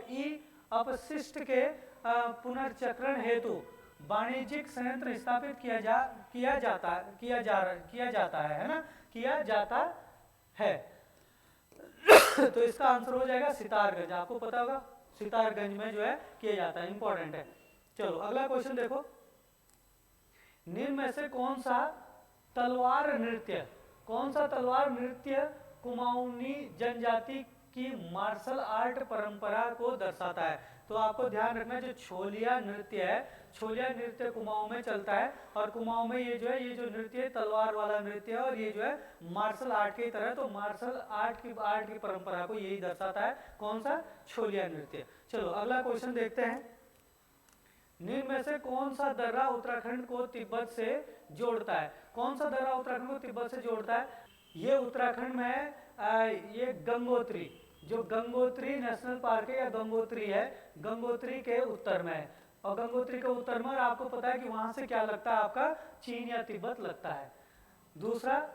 अपशिष्ट के पुनर्चक्रण हेतु वाणिज्यिक संयंत्र स्थापित किया जाता है ना, किया जाता है? तो इसका आंसर हो जाएगा सितारगंज। आपको पता होगा सितारगंज में जो है किया जाता है, इंपॉर्टेंट है। चलो अगला क्वेश्चन देखो, निम्न में से कौन सा तलवार नृत्य, कौन सा तलवार नृत्य कुमाऊनी जनजाति की मार्शल आर्ट परंपरा को दर्शाता है? तो आपको ध्यान रखना, जो छोलिया नृत्य है, छोलिया नृत्य कुमाऊं में चलता है, और कुमाऊं में ये जो है, ये जो नृत्य तलवार वाला नृत्य है, और ये जो है मार्शल आर्ट की तरह, तो मार्शल आर्ट की परंपरा को यही दर्शाता है। कौन सा? छोलिया नृत्य। चलो अगला क्वेश्चन देखते हैं। निम्न में से कौन सा दर्रा उत्तराखंड को तिब्बत से जोड़ता है? कौन सा दर्रा उत्तराखंड को तिब्बत से जोड़ता है? ये उत्तराखंड में है, ये गंगोत्री, जो गंगोत्री नेशनल पार्क है या गंगोत्री है, गंगोत्री के उत्तर में है, और गंगोत्री के उत्तर में, और आपको पता है कि वहां से क्या लगता है आपका, चीन या तिब्बत लगता है। दूसरा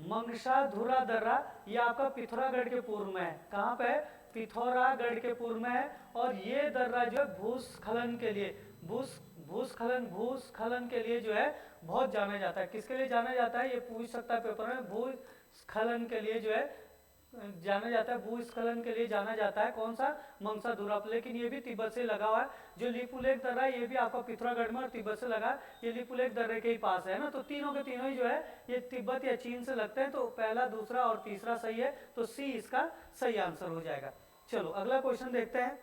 मंगशाधुरा दर्रा, ये आपका पिथौरागढ़ के पूर्व में है। कहाँ पे है? पिथौरागढ़ के पूर्व में है, और ये दर्रा जो है भूस्खलन के लिए, भूस्खलन के लिए जो है बहुत जाना जाता है। किसके लिए जाना जाता है? ये पूछ सकता है पेपर में। भूस्खलन के लिए जो है जाना जाता है, भूस्खलन के लिए जाना जाता है। कौन सा? मंगशाधुरा। लेकिन ये भी तिब्बत से लगा हुआ है। जो लिपुलेख दर्रा है, ये भी आपका पिथौरागढ़ में और तिब्बत से लगा, ये लिपुलेख दर्रे के ही पास है ना। तो तीनों के तीनों ही जो है ये तिब्बत या चीन से लगते हैं। तो पहला, दूसरा और तीसरा सही है, तो सी इसका सही आंसर हो जाएगा। चलो अगला क्वेश्चन देखते हैं।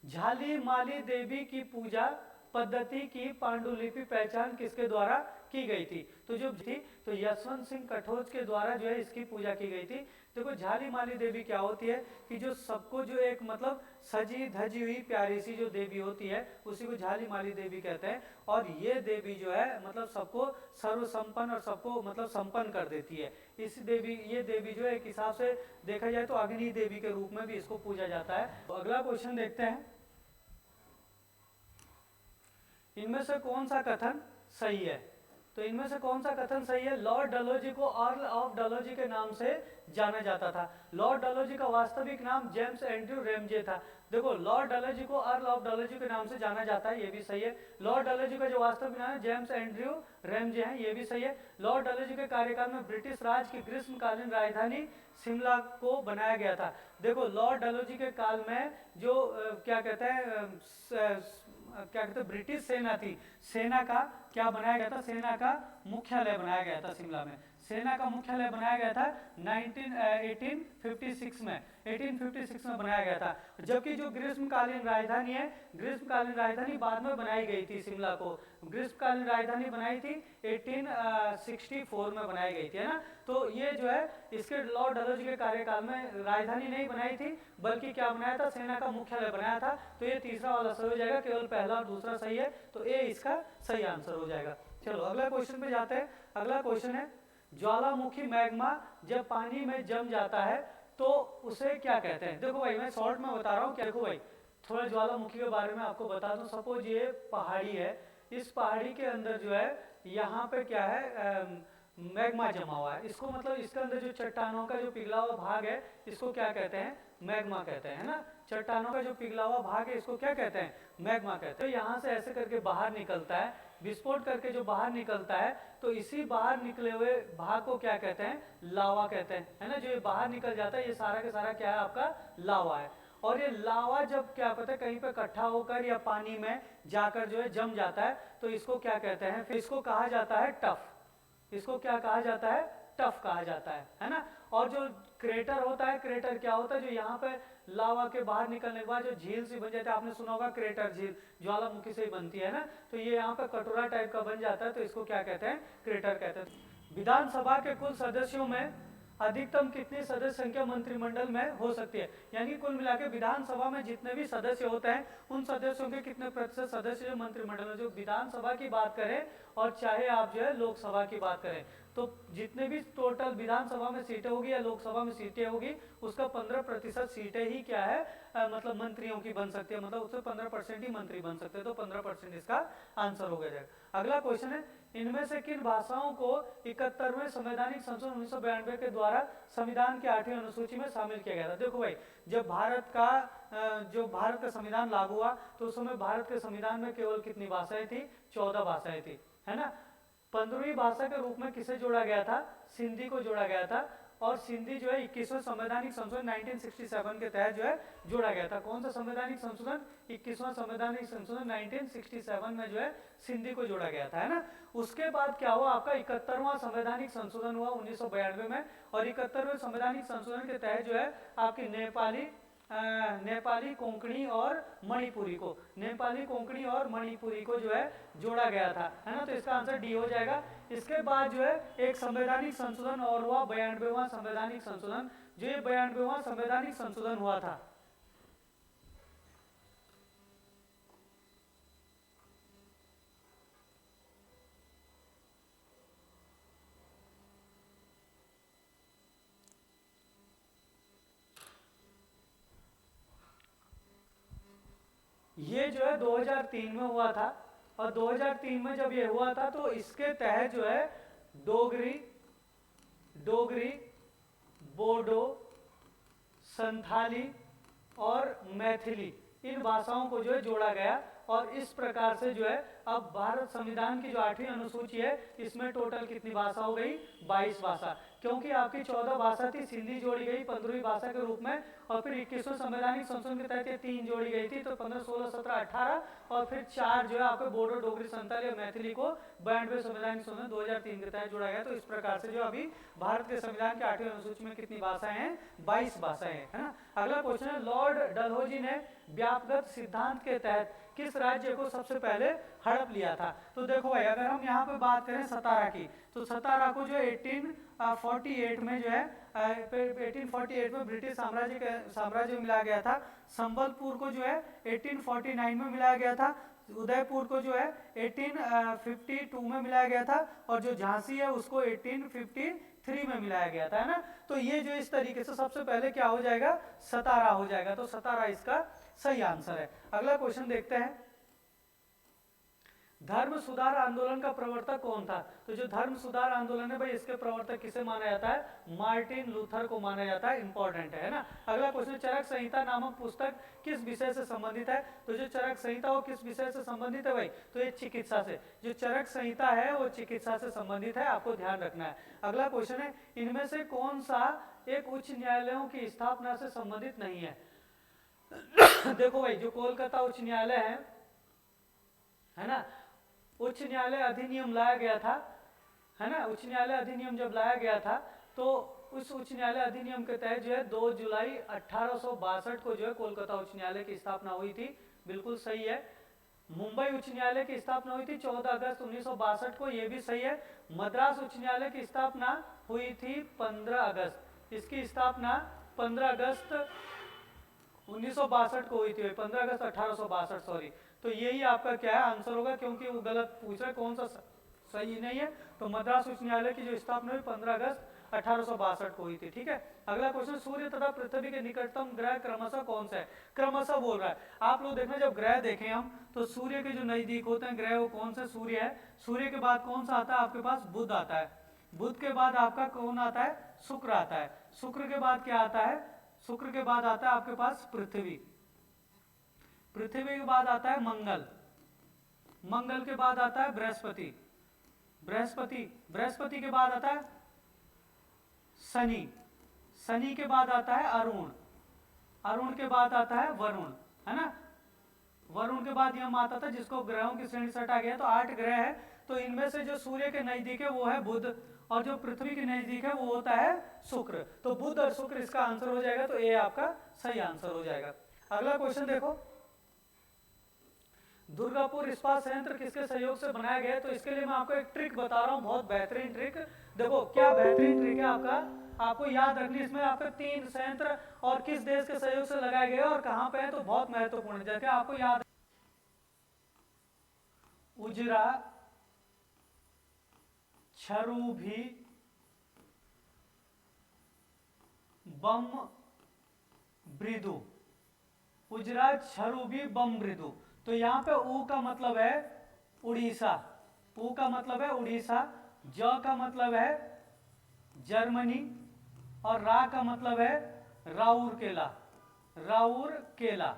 झाली माली देवी की पूजा पद्धति की पांडुलिपि पहचान किसके द्वारा की गई थी? तो जो थी, तो यशवंत सिंह कठोच के द्वारा जो है इसकी पूजा की गई थी। देखो झाली माली देवी क्या होती है कि जो सबको जो एक मतलब सजी धजी हुई प्यारी सी जो देवी होती है, उसी को झाली माली देवी कहते हैं। और ये देवी जो है मतलब सबको सर्वसंपन्न और सबको मतलब संपन्न कर देती है। इस देवी, ये देवी जो है एक हिसाब से देखा जाए तो अग्नि देवी के रूप में भी इसको पूजा जाता है। तो अगला क्वेश्चन देखते हैं। इनमें से कौन सा कथन सही है? तो इनमें से कौन सा कथन सही है? लॉर्ड डलहौजी को अर्ल ऑफ डलहौजी के नाम से जाना जाता था। लॉर्ड डलहौजी का वास्तविक नाम जेम्स एंड्रयू रैमजे था। देखो लॉर्ड डलहौजी को अर्ल ऑफ डलहौजी के नाम से जाना जाता है, ये भी सही है। लॉर्ड डलहौजी का जो वास्तविक नाम है जेम्स एंड्रयू रैमजे है, ये भी सही है। लॉर्ड डलहौजी के कार्यकाल में ब्रिटिश राज की ग्रीष्मकालीन राजधानी शिमला को बनाया गया था। देखो लॉर्ड डलहौजी के काल में जो क्या कहते हैं ब्रिटिश सेना थी, सेना का क्या बनाया गया था? सेना का मुख्यालय बनाया गया था शिमला में। सेना का मुख्यालय बनाया गया था 1856 में, 1856 में बनाया गया था। जबकि जो ग्रीष्मकालीन राजधानी है, ग्रीष्मकालीन राजधानी बाद में बनाई गई थी शिमला को। ग्रीष्मकालीन राजधानी बनाई थी 1864 में बनाई गई थी, है ना। तो ये जो है इसके लॉर्ड डलहौजी के कार्यकाल में राजधानी नहीं बनाई थी, बल्कि क्या बनाया था? सेना का मुख्यालय बनाया था। तो ये तीसरा वाला सही हो जाएगा, केवल पहला और दूसरा सही है, तो ए इसका सही आंसर हो जाएगा। चलो अगला क्वेश्चन पे जाते हैं। अगला क्वेश्चन है, ज्वालामुखी मैग्मा जब पानी में जम जाता है तो उसे क्या कहते हैं? देखो भाई मैं शॉर्ट में बता रहा हूँ क्या। देखो भाई थोड़ा ज्वालामुखी के बारे में आपको बता दूं। सपोज ये पहाड़ी है, इस पहाड़ी के अंदर जो है यहाँ पे क्या है, मैग्मा जमा हुआ है। इसको मतलब इसके अंदर जो चट्टानों का जो पिघला हुआ भाग है, इसको क्या कहते हैं? मैग्मा कहते हैं, है ना। चट्टानों का जो पिघला हुआ भाग है, इसको क्या कहते हैं? मैग्मा कहते हैं। तो यहाँ से ऐसे करके बाहर निकलता है, विस्फोट करके जो बाहर निकलता है, तो इसी बाहर निकले हुए भाग को क्या कहते हैं? लावा कहते हैं, है ना। जो ये बाहर निकल जाता है, ये सारा का सारा क्या है? आपका लावा है। और ये लावा जब क्या पता है कहीं पे इकट्ठा होकर या पानी में जाकर जो है जम जाता है, तो इसको क्या कहते हैं? फिर इसको कहा जाता है टफ। इसको क्या कहा जाता है? टफ कहा जाता है ना। और जो क्रेटर होता है, क्रेटर क्या होता है? जो यहाँ पे लावा के बाहर निकलने के बाद जो झील सी बन जाती है, आपने सुना होगा क्रेटर झील ज्वालामुखी से ही बनती है ना। तो ये यहाँ पे कटोरा टाइप का बन जाता है, तो इसको क्या कहते हैं? क्रेटर कहते हैं। विधानसभा के कुल सदस्यों में अधिकतम कितनी सदस्य संख्या मंत्रिमंडल में हो सकती है? यानी कुल मिला के विधानसभा में जितने भी सदस्य होते हैं, उन सदस्यों के कितने प्रतिशत सदस्य जो मंत्रिमंडल में, जो विधानसभा की बात करें और चाहे आप जो है लोकसभा की बात करें, तो जितने भी टोटल विधानसभा में सीटें होगी या लोकसभा में सीटें होगी, उसका 15% सीटें ही क्या है मतलब मंत्रियों की बन सकती है, मतलब उससे 15% ही मंत्री बन सकते हैं। तो 15% इसका आंसर हो गया। अगला क्वेश्चन है, इनमें से किन भाषाओं को 71वें संवैधानिक संशोधन 1992 के द्वारा संविधान की 8वीं अनुसूची में शामिल किया गया था? देखो भाई जब भारत का संविधान लागू हुआ, तो उस समय भारत के संविधान में केवल कितनी भाषाएं थी? 14 भाषाएं थी, है ना। 15वीं भाषा के रूप में किसे जोड़ा गया था? सिंधी को जोड़ा गया था। और सिंधी जो है 21वें संवैधानिक संशोधन 1967 के तहत जो है जोड़ा गया था। कौन सा संवैधानिक संशोधन? 21वां संवैधानिक संशोधन 1967 में जो है सिंधी को जोड़ा गया था, है ना। उसके बाद क्या हुआ, आपका 71वां संवैधानिक संशोधन हुआ 1992 में, और 71वें संवैधानिक संशोधन के तहत जो है आपकी नेपाली कोंकणी और मणिपुरी को, नेपाली कोंकणी और मणिपुरी को जो है जोड़ा गया था, है ना। तो इसका आंसर डी हो जाएगा। इसके बाद जो है एक संवैधानिक संशोधन और हुआ, 92वां संवैधानिक संशोधन। जो ये 92वां संवैधानिक संशोधन हुआ था, ये जो है 2003 में हुआ था, और 2003 में जब ये हुआ था तो इसके तहत जो है डोगरी, बोडो, संथाली और मैथिली, इन भाषाओं को जो है जोड़ा गया। और इस प्रकार से जो है अब भारत संविधान की जो 8वीं अनुसूची है इसमें टोटल कितनी भाषा हो गई? 22 भाषा, क्योंकि आपकी 14 भाषा थी, सिंधी जोड़ी गई 15वीं भाषा के रूप में, और फिर 21वें संवैधानिक संशोधन के तहत ये 3 जोड़ी गई थी, तो 15, 16, 17, 18, और फिर 4 जो है आपको बोडो, डोगरी, संथाली और मैथिली को 92वें संवैधानिक संशोधन 2003 के तहत जोड़ा गया। तो इस प्रकार से जो अभी भारत के संविधान की 8वीं अनुसूची में कितनी भाषाएं हैं? 22 भाषाएं, है ना। अगला क्वेश्चन है, लॉर्ड डलहौजी ने व्यापक सिद्धांत के तहत किस राज्य को सबसे पहले हड़प लिया था? तो देखो भाई, अगर हम यहाँ पे बात करें सतारा की, तो सतारा को जो 1848 में जो है 1848 में ब्रिटिश साम्राज्य में मिला गया था। संबलपुर को जो है 1849 में मिलाया गया था। उदयपुर को जो है 1852 में मिलाया गया था, और जो झांसी है उसको 1853 में मिलाया गया था, है ना। तो ये जो इस तरीके से सबसे पहले क्या हो जाएगा? सतारा हो जाएगा। तो सतारा इसका सही आंसर है। अगला क्वेश्चन देखते हैं, धर्म सुधार आंदोलन का प्रवर्तक कौन था? तो जो धर्म सुधार आंदोलन है भाई, इसके प्रवर्तक किसे माना जाता है? मार्टिन लूथर को माना जाता है। इंपॉर्टेंट है ना। अगला क्वेश्चन, चरक संहिता नामक पुस्तक किस विषय से संबंधित है? तो जो चरक संहिता वो किस विषय से संबंधित है भाई? तो ये चिकित्सा से। जो चरक संहिता है वो चिकित्सा से संबंधित है, आपको ध्यान रखना है। अगला क्वेश्चन है, इनमें से कौन सा एक उच्च न्यायालयों की स्थापना से संबंधित नहीं है? देखो भाई, जो कोलकाता उच्च न्यायालय है ना, उच्च न्यायालय अधिनियम लाया गया था, है ना। उच्च न्यायालय अधिनियम जब लाया गया था तो उस उच्च न्यायालय अधिनियम के तहत जो है 2 जुलाई 1862 को जो है कोलकाता उच्च न्यायालय की स्थापना हुई थी। बिल्कुल सही है। मुंबई उच्च न्यायालय की स्थापना हुई थी 14 अगस्त 1962 को, ये भी सही है। मद्रास उच्च न्यायालय की स्थापना हुई थी 15 अगस्त। इसकी स्थापना 15 अगस्त 1962 को हुई थी, 15 अगस्त 1862, सॉरी। तो यही आपका क्या है? आंसर होगा, क्योंकि वो गलत पूछ रहा है, कौन सा सही नहीं है। तो मद्रास उच्च न्यायालय की जो स्थापना हुई 15 अगस्त 1862 को हुई थी। ठीक है। अगला क्वेश्चन, सूर्य तथा पृथ्वी के निकटतम ग्रह क्रमशः कौन सा है? क्रमशः बोल रहा है। आप लोग देखना, जब ग्रह देखें हम तो सूर्य के जो नजदीक होते हैं ग्रह वो कौन से? सूर्य है। सूर्य के बाद कौन सा आता है आपके पास? बुध आता है। बुध के बाद आपका कौन आता है? शुक्र आता है। शुक्र के बाद क्या आता है? शुक्र के बाद आता है आपके पास पृथ्वी। पृथ्वी के बाद आता है मंगल। मंगल के बाद आता है बृहस्पति। बृहस्पति के बाद आता है शनि। शनि के बाद आता है अरुण। अरुण के बाद आता है वरुण, है ना। वरुण के बाद यम आता था, जिसको ग्रहों की श्रेणी सटा गया। तो 8 ग्रह है। तो इनमें से जो सूर्य के नजदीक है वो है बुध, और जो पृथ्वी के नजदीक है वो होता है शुक्र। तो बुध और शुक्र इसका आंसर हो जाएगा। तो ए आपका सही आंसर हो जाएगा। अगला क्वेश्चन देखो, दुर्गापुर इस्पात संयंत्र किसके सहयोग से बनाया गया है? तो इसके लिए मैं आपको एक ट्रिक बता रहा हूँ, बहुत बेहतरीन ट्रिक। देखो क्या बेहतरीन ट्रिक है आपका, आपको याद रखनी। इसमें आपके 3 संयंत्र और किस देश के सहयोग से लगाए गए और कहां पे है, तो बहुत महत्वपूर्ण है। जैसे आपको याद, उजरा, छरूभी, बम ब्रिदु। उजरा, छरूभी, बम ब्रिदु। तो यहाँ पे ऊ का मतलब है उड़ीसा। ऊ का मतलब है उड़ीसा। ज का मतलब है जर्मनी, और रा का मतलब है राउरकेला। राउरकेला।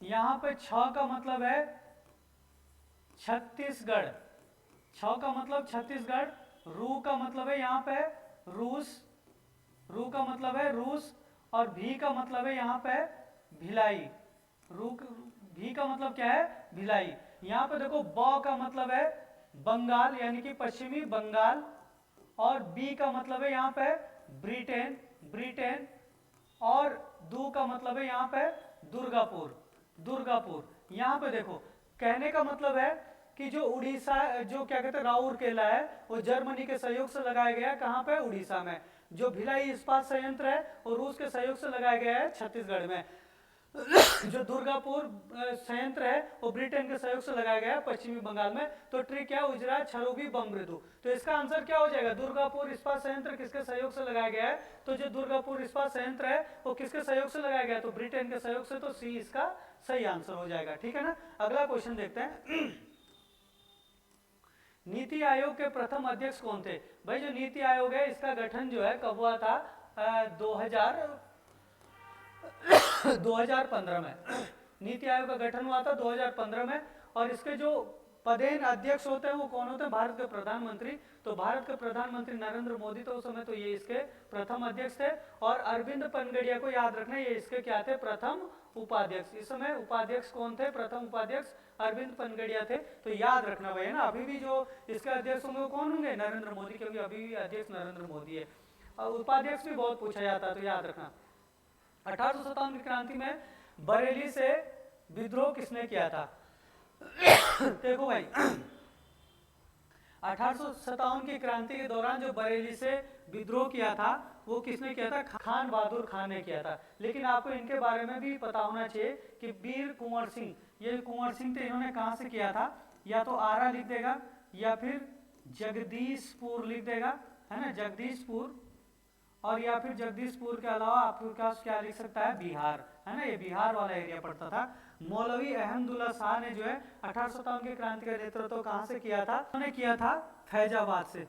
यहाँ पे छ का मतलब है छत्तीसगढ़। छ का मतलब छत्तीसगढ़। रू का मतलब है यहाँ पे रूस, रू का मतलब है रूस, और भी का मतलब है यहाँ पे भिलाई। भी का मतलब क्या है, भिलाई। यहाँ पे देखो ब का मतलब है बंगाल यानी कि पश्चिमी बंगाल, और बी का मतलब है यहाँ पे ब्रिटेन, ब्रिटेन, और दू का मतलब है यहाँ पे दुर्गापुर, दुर्गापुर। यहाँ पे देखो कहने का मतलब है कि जो उड़ीसा, जो क्या कहते हैं राउरकेला है, वो जर्मनी के सहयोग से लगाया गया है। कहाँ पे, उड़ीसा में। जो भिलाई इस्पात संयंत्र है वो रूस के सहयोग से लगाया गया है छत्तीसगढ़ में। जो दुर्गापुर संयंत्र है वो ब्रिटेन के सहयोग से लगाया गया है पश्चिमी बंगाल में। तो ट्रिक क्या, उजरा छरुबी बम मृदु। तो इसका आंसर क्या हो जाएगा, दुर्गापुर इस्पात संयंत्र किसके सहयोग से लगाया गया है, तो जो दुर्गापुर इस्पात संयंत्र है वो किसके सहयोग से लगाया गया है, तो ब्रिटेन के सहयोग से। तो सी इसका सही आंसर हो जाएगा, ठीक है ना। अगला क्वेश्चन देखते हैं। नीति आयोग के प्रथम अध्यक्ष कौन थे। भाई जो नीति आयोग है इसका गठन जो है कब हुआ था, 2015 में। नीति आयोग का गठन हुआ था 2015 में। और इसके जो पदेन अध्यक्ष होते हैं वो कौन होते हैं, भारत के प्रधानमंत्री। तो भारत के प्रधानमंत्री नरेंद्र मोदी तो उस समय तो ये इसके प्रथम अध्यक्ष थे। और अरविंद पनगड़िया को याद रखना, ये इसके क्या थे, प्रथम उपाध्यक्ष। इस समय उपाध्यक्ष कौन थे, प्रथम उपाध्यक्ष अरविंद पनगड़िया थे। तो याद रखना भाई, है ना। अभी भी जो इसके अध्यक्ष होंगे वो कौन होंगे, नरेंद्र मोदी, क्योंकि अभी भी अध्यक्ष नरेंद्र मोदी है। और उपाध्यक्ष भी बहुत पूछा जाता है, तो याद रखना। 1857 की क्रांति में बरेली से विद्रोह किसने किया था। देखो भाई 1857 की क्रांति के दौरान जो बरेली से विद्रोह किया था वो किसने किया था, खान बहादुर खान ने किया था। लेकिन आपको इनके बारे में भी पता होना चाहिए कि वीर कुंवर सिंह, ये कुंवर सिंह थे, इन्होंने कहां से किया था, या तो आरा लिख देगा या फिर जगदीशपुर लिख देगा, है ना, जगदीशपुर। और या फिर जगदीशपुर के अलावा आपके पास क्या लिख सकता है, बिहार, है ना, ये बिहार वाला एरिया पड़ता था। मौलवी अहमदुल्ला शाह ने जो है 1857 की क्रांति का नेतृत्व कहां से किया था, उन्होंने किया था फैजाबाद से,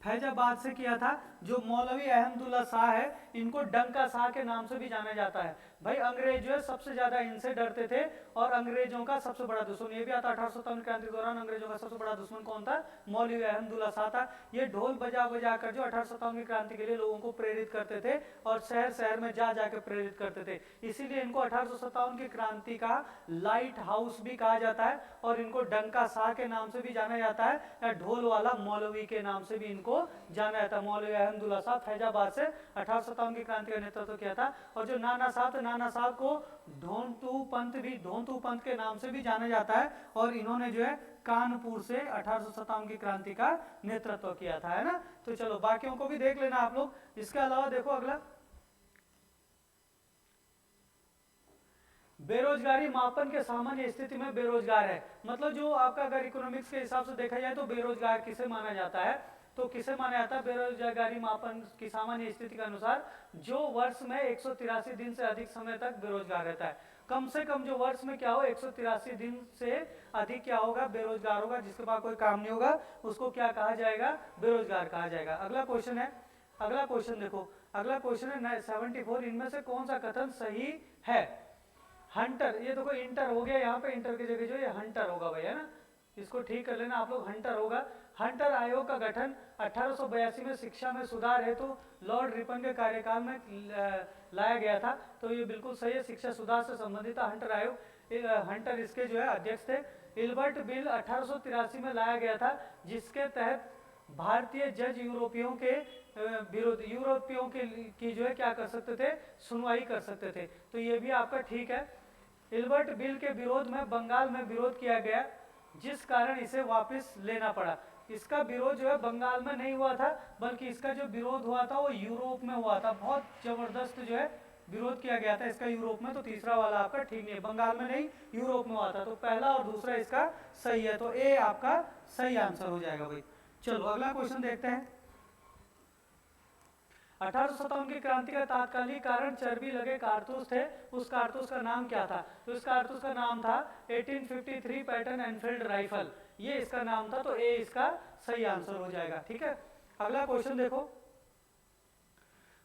फैजाबाद से किया था। जो मौलवी अहमदुल्ला शाह है इनको डंका शाह के नाम से भी जाना जाता है। भाई अंग्रेज जो है सबसे ज्यादा इनसे डरते थे, और अंग्रेजों का सबसे बड़ा दुश्मन ये भी आता। 1857 क्रांति के दौरान अंग्रेजों का सबसे बड़ा दुश्मन कौन था, मौलवी अहमदुल्ला शाह था। ये ढोल बजा बजा कर जो 1857 की क्रांति के लिए लोगों को प्रेरित करते थे, और शहर शहर में जा जाकर प्रेरित करते थे। इसीलिए इनको 1857 की क्रांति का लाइट हाउस भी कहा जाता है, और इनको डंका शाह के नाम से भी जाना जाता है, या ढोल वाला मौलवी के नाम से भी इनको जाना जाता है। मौलवी अहमदुल्ला शाह फैजाबाद से 1857 की क्रांति का नेतृत्व किया था। और जो नाना साहब, नाना साहब को ढोंतू पंत भी, ढोंतू पंत के नाम से भी जाना जाता है, और इन्होंने जो है कानपुर से 1857 की क्रांति का नेतृत्व किया था, है ना। तो चलो बाकियों को भी देख लेना आप लोग। इसके अलावा देखो अगला, बेरोजगारी मापन के सामान्य स्थिति में बेरोजगार है, मतलब जो आपका अगर इकोनॉमिक्स के हिसाब से देखा जाए तो बेरोजगार किसे माना जाता है, तो किसे माना जाता है, बेरोजगारी मापन की सामान्य स्थिति के अनुसार जो वर्ष में 183 दिन से अधिक समय तक बेरोजगार रहता है। कम से कम जो वर्ष में क्या हो, 183 दिन से अधिक क्या होगा, बेरोजगार होगा। जिसके पास कोई काम नहीं होगा उसको क्या कहा जाएगा, बेरोजगार कहा जाएगा। अगला क्वेश्चन है, अगला क्वेश्चन देखो, अगला क्वेश्चन है 74, इनमें से कौन सा कथन सही है। हंटर, ये देखो इंटर हो गया, यहाँ पे इंटर की जगह जो ये हंटर होगा भाई, है ना, इसको ठीक कर लेना आप लोग, हंटर होगा। हंटर आयोग का गठन 1882 में शिक्षा में सुधार हेतु लॉर्ड रिपन के कार्यकाल में लाया गया था। तो ये बिल्कुल सही है, शिक्षा सुधार से संबंधित था हंटर आयोग। हंटर इसके जो है अध्यक्ष थे। इल्बर्ट बिल 1883 में लाया गया था, जिसके तहत भारतीय जज यूरोपियों के विरोध, यूरोपियों की जो है क्या कर सकते थे, सुनवाई कर सकते थे। तो ये भी आपका ठीक है। इल्बर्ट बिल के विरोध में बंगाल में विरोध किया गया, जिस कारण इसे वापस लेना पड़ा। इसका विरोध जो है बंगाल में नहीं हुआ था, बल्कि इसका जो विरोध हुआ था वो यूरोप में हुआ था। बहुत जबरदस्त जो है विरोध किया गया था इसका यूरोप में। तो तीसरा वाला आपका ठीक नहीं है, बंगाल में नहीं यूरोप में हुआ था। तो पहला और दूसरा इसका सही है, तो ए आपका सही आंसर हो जाएगा भाई। चलो अगला क्वेश्चन देखते हैं। 1857 की क्रांति का तात्कालिक कारण चर्बी लगे कारतूस थे, उस कारतूस का नाम क्या था। तो इस कारतूस का नाम था 1853 पैटर्न एनफील्ड राइफल, ये इसका नाम था। तो ए इसका सही आंसर हो जाएगा, ठीक है। अगला क्वेश्चन देखो,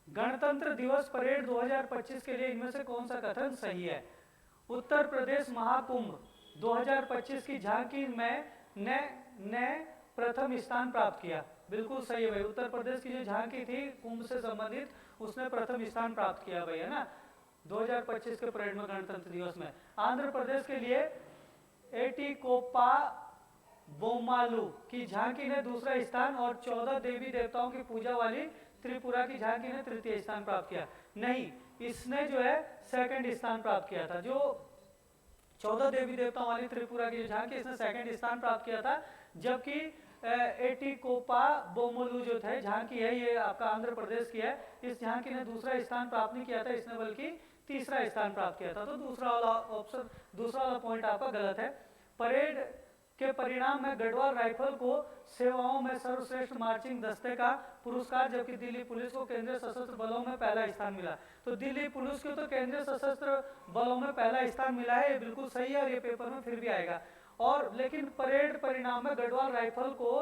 गणतंत्र दिवस परेड 2025 के लिए इनमें से कौन सा कथन सही है। उत्तर प्रदेश महाकुंभ 2025 की झांकी में ने प्रथम स्थान प्राप्त किया। बिल्कुल सही है भाई, उत्तर प्रदेश की जो झांकी थी कुंभ से संबंधित उसने प्रथम स्थान प्राप्त किया भाई, है ना, 2025 के परेड में गणतंत्र दिवस में। आंध्र प्रदेश के लिए एटिकोप्पा बोमालू की झांकी ने दूसरा स्थान और 14 देवी देवताओं की पूजा वाली त्रिपुरा की झांकी ने तृतीय स्थान प्राप्त किया। नहीं, इसने जो है सेकंड स्थान प्राप्त किया था। जो 14 देवी देवताओं वाली त्रिपुरा की झांकी, इसने सेकंड स्थान प्राप्त किया था, जबकि एटिकोपा बोमोलू जो थे झांकी है, ये आपका आंध्र प्रदेश की है, इस झांकी ने दूसरा स्थान प्राप्त नहीं किया था, इसने बल्कि तीसरा स्थान प्राप्त किया था। तो दूसरा वाला ऑप्शन, दूसरा वाला पॉइंट आपका गलत है। परेड के परिणाम में गढ़वाल राइफल को सेवाओं में सर्वश्रेष्ठ मार्चिंग दस्ते का पुरस्कार, जबकि दिल्ली पुलिस को केंद्रीय सशस्त्र बलों में पहला स्थान मिला। तो दिल्ली पुलिस को तो केंद्रीय सशस्त्र बलों में पहला स्थान मिला है, ये बिल्कुल सही है और ये पेपर में फिर भी आएगा। और लेकिन परेड परिणाम में गढ़वाल राइफल को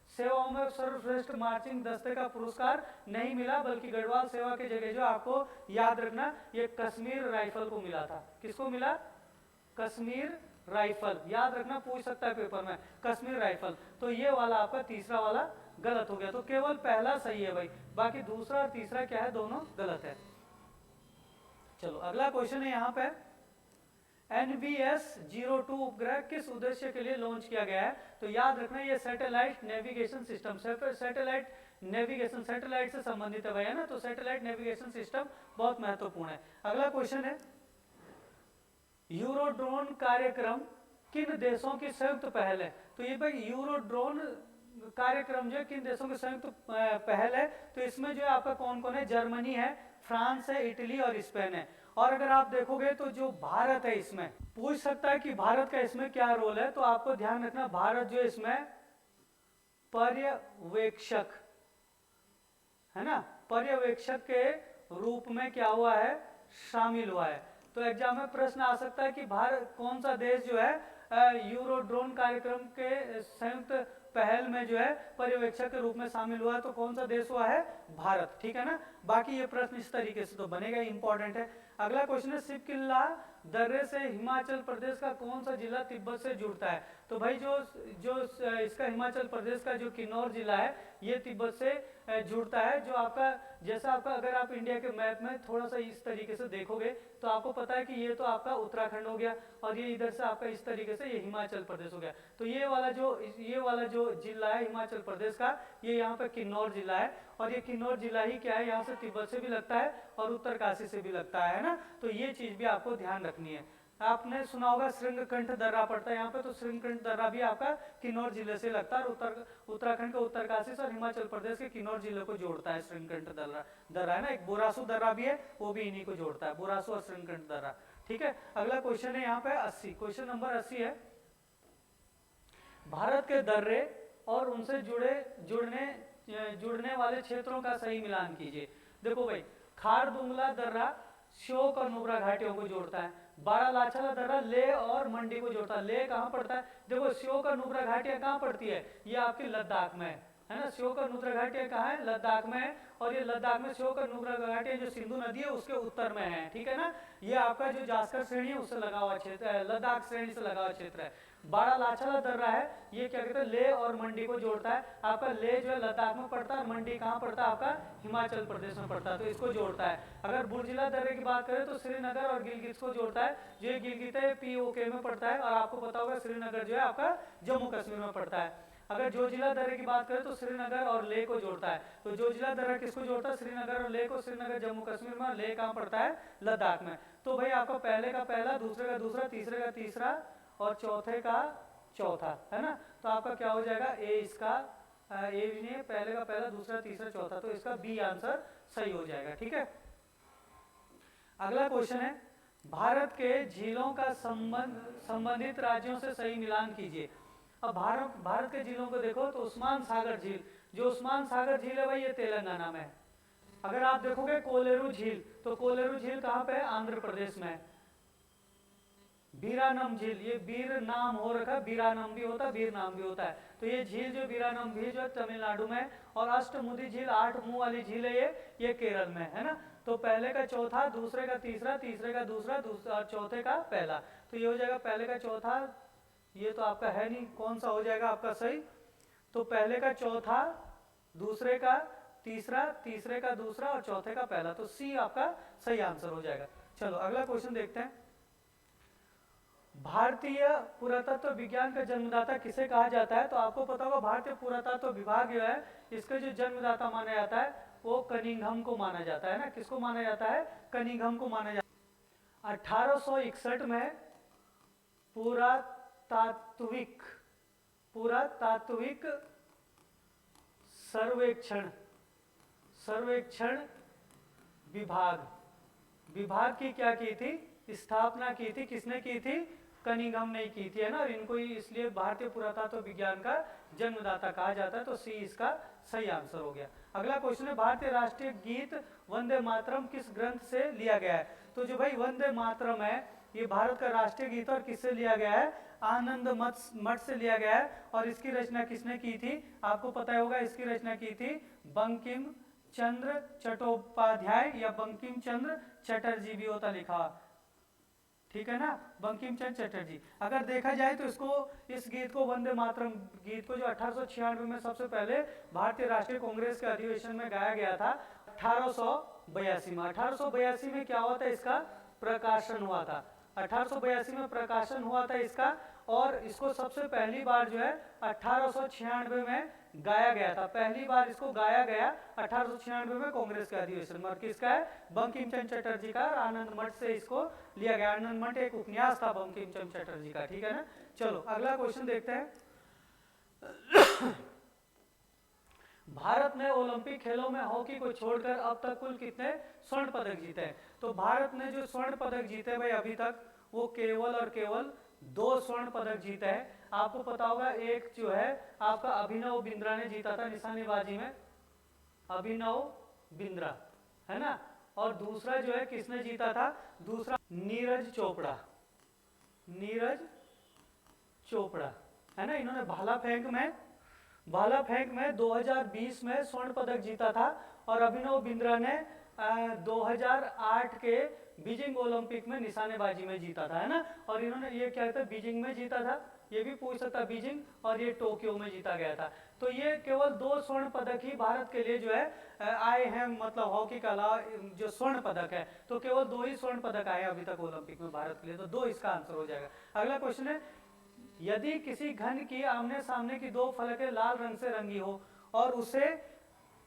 सेवाओं में सर्वश्रेष्ठ मार्चिंग दस्ते का पुरस्कार नहीं मिला, बल्कि गढ़वाल सेवा की जगह जो आपको याद रखना, ये कश्मीर राइफल को मिला था। किसको मिला? कश्मीर राइफल, याद रखना, पूछ सकता है पेपर में, कश्मीर राइफल। तो ये वाला आपका तीसरा वाला गलत हो गया। तो केवल पहला सही है भाई, बाकी दूसरा और तीसरा क्या है, दोनों गलत है। चलो अगला क्वेश्चन है यहाँ पे, NVS-02 उपग्रह किस उद्देश्य के लिए लॉन्च किया गया है? तो याद रखना ये satellite navigation system, satellite navigation, satellite से संबंधित है भाई, है ना, तो सैटेलाइट नेविगेशन सिस्टम बहुत महत्वपूर्ण है। अगला क्वेश्चन है, यूरोड्रोन कार्यक्रम किन देशों की संयुक्त पहल है? तो ये भाई यूरोड्रोन कार्यक्रम जो है किन देशों की संयुक्त पहल है? तो इसमें जो है आपका कौन कौन है? जर्मनी है, फ्रांस है, इटली और स्पेन है। और अगर आप देखोगे तो जो भारत है, इसमें पूछ सकता है कि भारत का इसमें क्या रोल है, तो आपको ध्यान रखना भारत जो इसमें पर्यवेक्षक है ना, पर्यवेक्षक के रूप में क्या हुआ है, शामिल हुआ है। तो एग्जाम में प्रश्न आ सकता है कि भारत कौन सा देश जो है यूरोड्रोन कार्यक्रम के संयुक्त पहल में जो है पर्यवेक्षक के रूप में शामिल हुआ है, तो कौन सा देश हुआ है? भारत, ठीक है ना। बाकी ये प्रश्न इस तरीके से तो बनेगा, इंपॉर्टेंट है। अगला क्वेश्चन है, सिपकिल्ला दर्रे से हिमाचल प्रदेश का कौन सा जिला तिब्बत से जुड़ता है? तो भाई जो इसका हिमाचल प्रदेश का जो किन्नौर जिला है, ये तिब्बत से जुड़ता है। जो आपका जैसा आपका अगर आप इंडिया के मैप में थोड़ा सा इस तरीके से देखोगे तो आपको पता है कि ये तो आपका उत्तराखंड हो गया और ये इधर से आपका इस तरीके से ये हिमाचल प्रदेश हो गया। तो ये वाला जो जिला है हिमाचल प्रदेश का, ये यहाँ पे किन्नौर जिला है, और ये किन्नौर जिला ही क्या है, यहाँ से तिब्बत से भी लगता है और उत्तरकाशी से भी लगता है ना। तो ये चीज भी आपको ध्यान रखनी है। आपने सुना होगा श्रृंगकंठ दर्रा पड़ता है यहाँ पे, तो श्रृंगकंठ दर्रा भी आपका किन्नौर जिले से लगता है और उत्तराखंड के उत्तरकाशी से और हिमाचल प्रदेश के किन्नौर जिले को जोड़ता है श्रृंगकंठ दर्रा है ना। एक बोरासू दर्रा भी है, वो भी इन्हीं को जोड़ता है, बोरासू और श्रृंगकंठ दर्रा, ठीक है। अगला क्वेश्चन है यहाँ पे 80, क्वेश्चन नंबर 80 है, भारत के दर्रे और उनसे जुड़ने वाले क्षेत्रों का सही मिलान कीजिए। देखो भाई, खारदुंगला दर्रा श्योक और नुब्रा घाटियों को जोड़ता है, बारालाचाला दर्रा लेह और मंडी को जोड़ता है। लेह कहाँ पड़ता है? देखो श्योक और नुब्रा घाटियां कहाँ पड़ती है? ये आपकी लद्दाख में है ना। श्योक और नुब्रा घाटियां कहाँ है? लद्दाख में है, और ये लद्दाख में श्योक और नुब्रा घाटियां जो सिंधु नदी है उसके उत्तर में है, ठीक है ना। ये आपका जो जास्कर श्रेणी है उससे लगा हुआ क्षेत्र है, लद्दाख श्रेणी से लगा हुआ क्षेत्र है। बारालाचाला दर्रा है, ये क्या कहते हैं, लेह और मंडी को जोड़ता है। आपका लेह जो है लद्दाख में पड़ता है और मंडी कहाँ पड़ता है? आपका हिमाचल प्रदेश में पड़ता है, तो इसको जोड़ता है। अगर बुर्जिला दर्रे की बात करें तो श्रीनगर और गिलगित को जोड़ता है, जो ये गिलगित है POK में पड़ता है, और आपको पता होगा श्रीनगर जो है आपका जम्मू कश्मीर में पड़ता है। अगर जोजिला दर्रे की बात करें तो श्रीनगर और लेह को जोड़ता है, तो जोजिला दर्रा किसको जोड़ता है? श्रीनगर और लेह को। श्रीनगर जम्मू कश्मीर में और लेह कहाँ पड़ता है? लद्दाख में। तो भाई आपका पहले का पहला, दूसरे का दूसरा, तीसरे का तीसरा और चौथे का चौथा, है ना। तो आपका क्या हो जाएगा? इसका ए भी नहीं है, पहले का पहला, दूसरा, तीसरा, चौथा, तो इसका बी आंसर सही हो जाएगा, ठीक है। अगला क्वेश्चन है, भारत के झीलों का संबंधित राज्यों से सही मिलान कीजिए। अब भारत के झीलों को देखो तो उस्मान सागर झील, जो उस्मान सागर झील है भाई ये तेलंगाना में है। अगर आप देखोगे कोलेरू झील, तो कोलेरू झील कहाँ पे है? आंध्र प्रदेश में है। बीरानम झील, ये बीर नाम हो रखा है, बीरानम भी होता है, बीर नाम भी होता है, तो ये झील जो बीरानम झील जो तमिलनाडु में, और अष्टमुदी झील 8 मुंह वाली झील है ये केरल में है ना। तो पहले का चौथा, दूसरे का तीसरा, तीसरे का दूसरा, चौथे का पहला, तो ये हो जाएगा पहले का चौथा। ये तो आपका है नहीं, कौन सा हो जाएगा आपका सही? तो पहले का चौथा दूसरे का तीसरा, तीसरे का दूसरा और चौथे का पहला, तो सी आपका सही आंसर हो जाएगा। चलो अगला क्वेश्चन देखते हैं। भारतीय पुरातत्व विज्ञान का जन्मदाता किसे कहा जाता है? तो आपको पता होगा भारतीय पुरातत्व विभाग जो है इसका जो जन्मदाता माना जाता है वो कनिंघम को माना जाता है ना। किसको माना जाता है? कनिंघम को माना जाता है। 1861 में पुरातात्विक सर्वेक्षण विभाग की क्या की थी? स्थापना की थी। किसने की थी? कनिंघम ने की थी, है ना। और इनको ही इसलिए भारतीय पुरातत्व विज्ञान का जन्मदाता कहा जाता है, तो सी इसका सही आंसर हो गया। अगला क्वेश्चन है भारतीय राष्ट्रीय गीत वंदे मातरम किस ग्रंथ से लिया गया है? तो जो भाई वंदे मातरम है ये भारत का राष्ट्रीय गीत और किससे लिया गया है? आनंद मठ से लिया गया है। और इसकी रचना किसने की थी? आपको पता होगा इसकी रचना की थी बंकिम चंद्र चट्टोपाध्याय या बंकिम चंद्र चटर्जी भी होता लिखा, ठीक है ना, बंकिम चंद्र चटर्जी। अगर देखा जाए तो इस गीत को वंदे मातरम गीत को जो 1896 में सबसे पहले भारतीय राष्ट्रीय कांग्रेस के अधिवेशन में गाया गया था 1882 में। 1882 में क्या हुआ था? इसका प्रकाशन हुआ था। 1882 में प्रकाशन हुआ था इसका, और इसको सबसे पहली बार जो है 1896 में गाया गया था। पहली बार इसको गाया गया 1896 में कांग्रेस के अधिवेशन में। और किसका है? बंकिम चंद्र चटर्जी का। आनंद मठ से इसको लिया गया। आनंद मठ एक उपन्यास था बंकिम चंद्र चटर्जी का, ठीक है ना। चलो अगला क्वेश्चन देखते हैं। भारत ने ओलंपिक खेलों में हॉकी को छोड़कर अब तक कुल कितने स्वर्ण पदक जीते हैं? तो भारत ने जो स्वर्ण पदक जीते भाई अभी तक वो केवल और केवल 2 स्वर्ण पदक जीते हैं। आपको पता होगा एक जो है आपका अभिनव बिंद्रा ने जीता था निशानेबाजी में, अभिनव बिंद्रा, है ना। और दूसरा जो है किसने जीता था? दूसरा नीरज चोपड़ा, है ना। इन्होंने भाला फेंक में 2020 में स्वर्ण पदक जीता था। और अभिनव बिंद्रा ने 2008 के बीजिंग ओलंपिक में निशानेबाजी में जीता था, है ना। और इन्होंने ये क्या था? बीजिंग में जीता था, ये भी पूछ सकता बीजिंग, और ये टोक्यो में जीता गया था। तो ये केवल 2 स्वर्ण पदक ही भारत के लिए जो है आए हैं, मतलब हॉकी का अलावा जो स्वर्ण पदक है तो केवल 2 ही स्वर्ण पदक आए अभी तक ओलंपिक में भारत के लिए, तो 2 इसका आंसर हो जाएगा। अगला क्वेश्चन है यदि किसी घन की आमने सामने की 2 फलकें लाल रंग से रंगी हो और उसे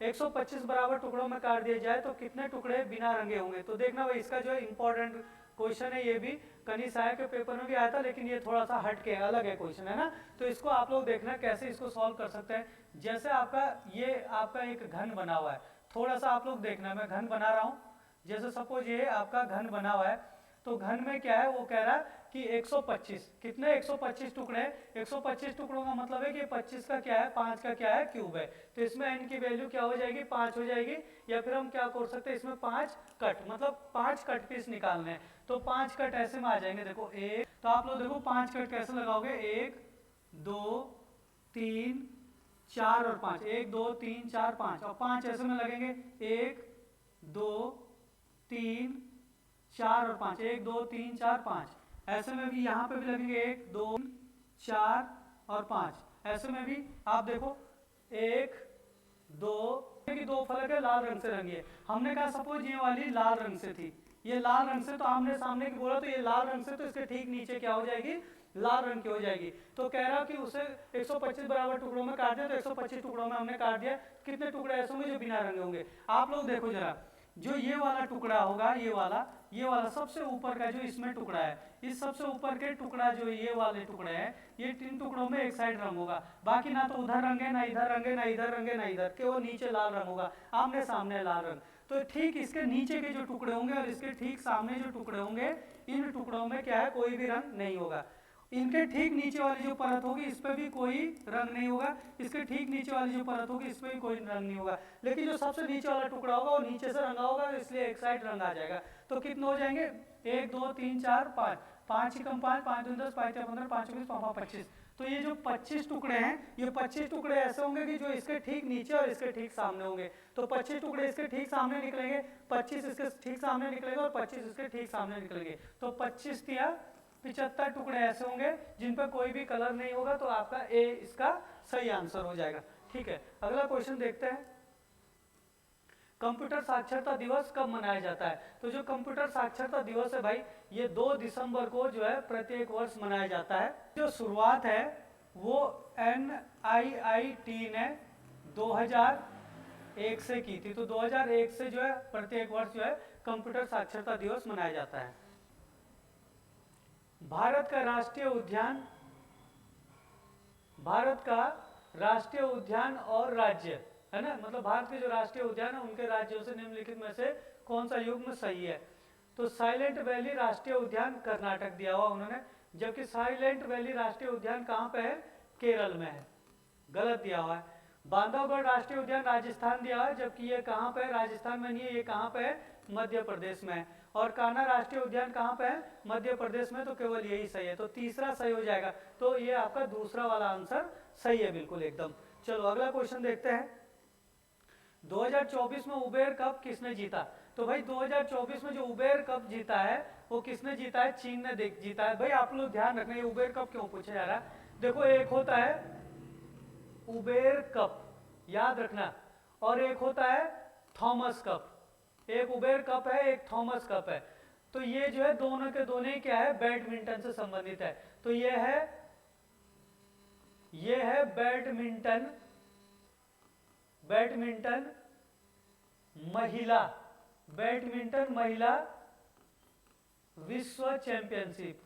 125 बराबर टुकड़ों में काट दिया जाए तो कितने टुकड़े बिना रंगे होंगे? तो देखना भाई इसका जो इंपॉर्टेंट क्वेश्चन है, ये भी कनी सहायक के पेपर में भी आया था, लेकिन ये थोड़ा सा हट के अलग है क्वेश्चन, है ना। तो इसको आप लोग देखना कैसे इसको सॉल्व कर सकते हैं। जैसे ये आपका एक घन बना हुआ है, थोड़ा सा आप लोग देखना, मैं घन बना रहा हूँ। जैसे सपोज ये आपका घन बना हुआ है, तो घन में क्या है वो कह रहा है कि 125 कितने 125 टुकड़े, 125 टुकड़ों का मतलब है कि 25 का क्या है 5 का क्या है क्यूब है। तो इसमें n की वैल्यू क्या हो जाएगी 5 हो जाएगी, या फिर हम क्या कर सकते हैं इसमें 5 कट, मतलब 5 कट पीस निकालने हैं। तो 5 कट ऐसे में आ जाएंगे, देखो एक, तो आप लोग देखो 5 कट कैसे लगाओगे, 1 2 3 4 और 5, 1 2 3 4 5, और 5 ऐसे में लगेंगे 1 2 3 4 और 5, 1 2 3 4 5। ऐसे में भी यहाँ पे भी लगेंगे 1 2 4 और 5। ऐसे में भी आप देखो 1 2 की 2 फलक है लाल रंग से रंगी है। हमने कहा सपोज ये वाली लाल रंग से थी, ये लाल रंग से, तो आमने सामने की बोला तो ये लाल रंग से, तो इसके ठीक नीचे क्या हो जाएगी लाल रंग की हो जाएगी। तो कह रहा कि उसे 125 बराबर टुकड़ों में काट दिया, तो 125 टुकड़ों में हमने काट दिया। कितने टुकड़े ऐसे होंगे जो बिना रंगे होंगे? आप लोग देखो जरा, जो ये वाला टुकड़ा होगा, ये वाला सबसे ऊपर का जो इसमें टुकड़ा है, इस सबसे ऊपर के टुकड़ा जो ये वाले टुकड़े हैं, ये 3 टुकड़ों में एक साइड रंग होगा, बाकी ना तो उधर रंगे ना इधर रंगे ना इधर रंगे ना इधर, केवल नीचे लाल रंग होगा, आमने सामने लाल रंग। तो ठीक इसके नीचे के जो टुकड़े होंगे और इसके ठीक सामने जो टुकड़े होंगे, इन टुकड़ों में क्या है कोई भी रंग नहीं होगा। इनके ठीक नीचे वाली जो परत होगी इस पर भी कोई रंग नहीं होगा, इसके ठीक नीचे वाली जो परत होगी इस पर भी कोई रंग नहीं होगा, लेकिन जो सबसे नीचे वाला टुकड़ा होगा वो नीचे से रंगा होगा, इसलिए एक साइड रंग आ जाएगा। तो कितने हो जाएंगे 1 2 3 4 5, 5 ही कम 5, 5 दूनी 10, 5 15, 5 20, 5 25। तो ये जो 25 टुकड़े हैं, ये 25 टुकड़े ऐसे होंगे कि जो इसके ठीक नीचे और इसके ठीक सामने होंगे। तो 25 टुकड़े इसके ठीक सामने निकलेंगे, 25 इसके ठीक सामने निकलेंगे और 25 इसके ठीक सामने निकलेंगे। तो 25 या 75 टुकड़े ऐसे होंगे जिन पर कोई भी कलर नहीं होगा, तो आपका ए इसका सही आंसर हो जाएगा। ठीक है, अगला क्वेश्चन देखते हैं, कंप्यूटर साक्षरता दिवस कब मनाया जाता है? तो जो कंप्यूटर साक्षरता दिवस है भाई, ये 2 दिसंबर को जो है प्रत्येक वर्ष मनाया जाता है। जो शुरुआत है वो NIIT ने 2001 से की थी, तो 2001 से जो है प्रत्येक वर्ष जो है कंप्यूटर साक्षरता दिवस मनाया जाता है। भारत का राष्ट्रीय उद्यान, भारत का राष्ट्रीय उद्यान और राज्य है ना, मतलब भारत के जो राष्ट्रीय उद्यान है उनके राज्यों से निम्नलिखित में से कौन सा युग्म सही है? तो साइलेंट वैली राष्ट्रीय उद्यान कर्नाटक दिया हुआ उन्होंने, जबकि साइलेंट वैली राष्ट्रीय उद्यान कहाँ पे है? केरल में है, गलत दिया हुआ है। बांधवगढ़ राष्ट्रीय उद्यान राजस्थान दिया हुआ है, जबकि ये कहाँ पे है? राजस्थान में नहीं है, ये कहाँ पे है? मध्य प्रदेश में है। और कान्हा राष्ट्रीय उद्यान कहाँ पे है? मध्य प्रदेश में, तो केवल यही सही है, तो तीसरा सही हो जाएगा। तो ये आपका दूसरा वाला आंसर सही है बिल्कुल एकदम। चलो अगला क्वेश्चन देखते हैं, 2024 में उबेर कप किसने जीता? तो भाई 2024 में जो उबेर कप जीता है वो किसने जीता है? चीन ने जीता है। भाई आप लोग ध्यान रखना, ये उबेर कप क्यों पूछा जा रहा है? देखो एक होता है उबेर कप, याद रखना, और एक होता है थॉमस कप। एक उबेर कप है, एक थॉमस कप है। तो ये जो है दोनों के दोनों क्या है? बैडमिंटन से संबंधित है। तो ये है बैडमिंटन महिला विश्व चैंपियनशिप,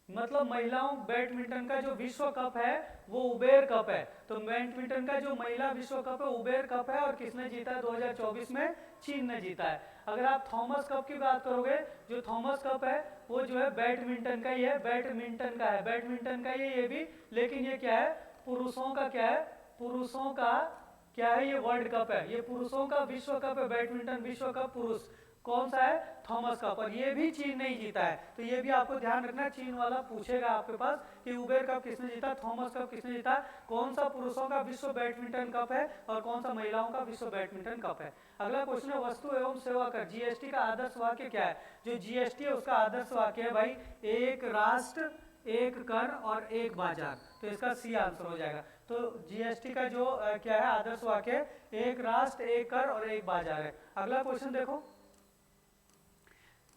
मतलब महिलाओं बैडमिंटन का जो विश्व कप है वो उबेर कप है। तो बैडमिंटन का जो महिला विश्व कप है उबेर कप है, और किसने जीता है 2024 में? चीन ने जीता है। अगर आप थॉमस कप की बात करोगे, जो थॉमस कप है वो जो है बैडमिंटन का ही है, बैडमिंटन का ये भी, लेकिन ये क्या है? पुरुषों का क्या है? पुरुषों का क्या है? ये वर्ल्ड कप है, ये पुरुषों का विश्व कप है, बैडमिंटन विश्व कप पुरुष कौन सा है? थॉमस कप, और ये भी चीन नहीं जीता है। तो ये भी आपको ध्यान रखना, चीन वाला पूछेगा आपके पास कि उबेर कप किसने जीता, थॉमस कप किसने जीता, कौन सा पुरुषों का विश्व बैडमिंटन कप है और कौन सा महिलाओं का विश्व बैडमिंटन कप है। अगला क्वेश्चन है, वस्तु एवं सेवा कर जीएसटी का आदर्श वाक्य क्या है? जो जीएसटी है उसका आदर्श वाक्य है भाई, एक राष्ट्र एक कर और एक बाजार, तो इसका सी आंसर हो जाएगा। तो जीएसटी का जो क्या है आदर्श वाक्य, एक राष्ट्र एक कर और एक बाजार है। अगला क्वेश्चन देखो,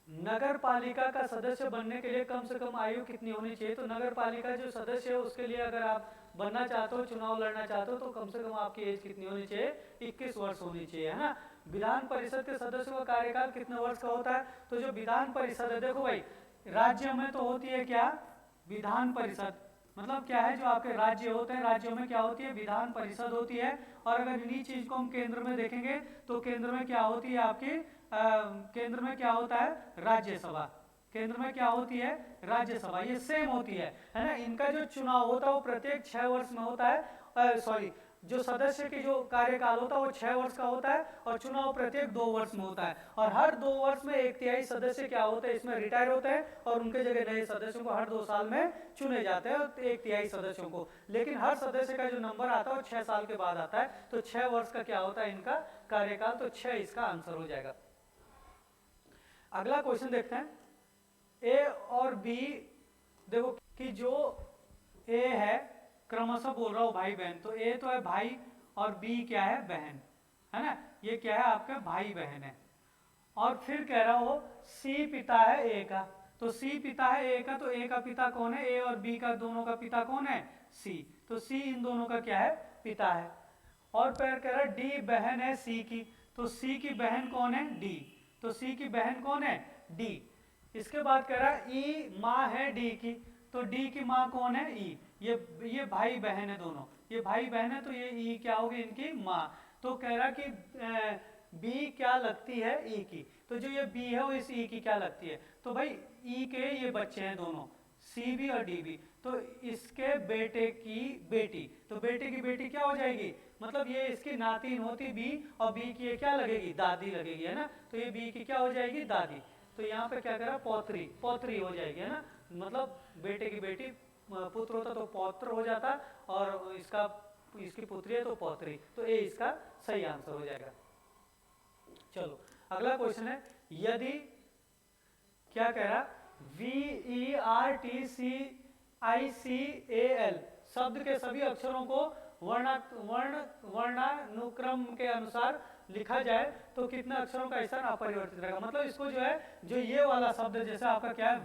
नगर पालिका का सदस्य बनने के लिए कम से कम आयु कितनी होनी चाहिए? तो नगर पालिका जो सदस्य है उसके लिए अगर आप बनना चाहते हो, चुनाव लड़ना चाहते हो, तो कम से कम आपकी एज कितनी होनी चाहिए? 21 वर्ष होनी चाहिए, है ना। विधान परिषद के सदस्यों का कार्यकाल कितने वर्ष का होता है? तो जो विधान परिषद है, देखो भाई राज्य में तो होती है क्या? विधान परिषद, मतलब क्या है? जो आपके राज्य होते हैं, राज्यों में क्या होती है? विधान परिषद होती है। और अगर इन्हीं चीज को हम केंद्र में देखेंगे तो केंद्र में क्या होती है आपकी? केंद्र में क्या होता है? राज्यसभा। केंद्र में क्या होती है? राज्यसभा। ये सेम होती है ना। इनका जो चुनाव होता है वो प्रत्येक 6 वर्ष में होता है, सॉरी, जो सदस्य की जो कार्यकाल होता है वो 6 वर्ष का होता है, और चुनाव प्रत्येक 2 वर्ष में होता है। और हर 2 वर्ष में 1/3 सदस्य क्या होते हैं? इसमें रिटायर होते हैं, और उनके जगह नए सदस्यों को हर 2 साल में चुने जाते हैं, 1/3 सदस्यों को। लेकिन हर सदस्य का जो नंबर आता है वो 6 साल के बाद आता है। तो 6 वर्ष का क्या होता है इनका कार्यकाल, तो 6 इसका आंसर हो जाएगा। अगला क्वेश्चन देखते हैं, ए और बी, देखो कि जो ए है, क्रमशः बोल रहा हूं भाई बहन, तो ए तो है भाई और बी क्या है? बहन, है ना। ये क्या है? आपका भाई बहन है। और फिर कह रहा हो सी पिता है ए का, तो सी पिता है ए का, तो ए का पिता कौन है? ए और बी का दोनों का पिता कौन है? सी, तो सी इन दोनों का क्या है? पिता है। और फिर कह रहा है डी बहन है सी की, तो सी की बहन कौन है? डी, तो सी की बहन कौन है? डी। इसके बाद कह रहा है ई माँ है डी की, तो डी की माँ कौन है? ई। ये भाई बहन है दोनों, ये भाई बहन है, तो ये ई क्या होगी? इनकी माँ। तो कह रहा कि बी क्या लगती है? ई की, तो जो ये बी है वो इस ई की क्या लगती है? तो भाई ई के ये बच्चे हैं दोनों, सी बी और डी बी, तो इसके बेटे की बेटी, तो बेटे की बेटी क्या हो जाएगी? मतलब ये इसकी नातिन होती बी, और बी की ये क्या लगेगी? दादी लगेगी, है ना। तो ये बी की क्या हो जाएगी? दादी। तो यहाँ पे क्या करा? पौत्री, पौत्री हो जाएगी, है ना। मतलब बेटे की बेटी, पुत्र होता तो पौत्र हो जाता, और इसकी पुत्री है तो पौत्री, तो ए इसका सही आंसर हो जाएगा। चलो अगला क्वेश्चन है, यदि क्या कह रहा? VERTCICAL शब्द के सभी अक्षरों को वर्णानुक्रम के अनुसार लिखा जाए तो कितने अक्षरों का स्थान अपरिवर्तित रहेगा। मतलब इसको जो है, जो ये वाला शब्द जैसे आपका क्या है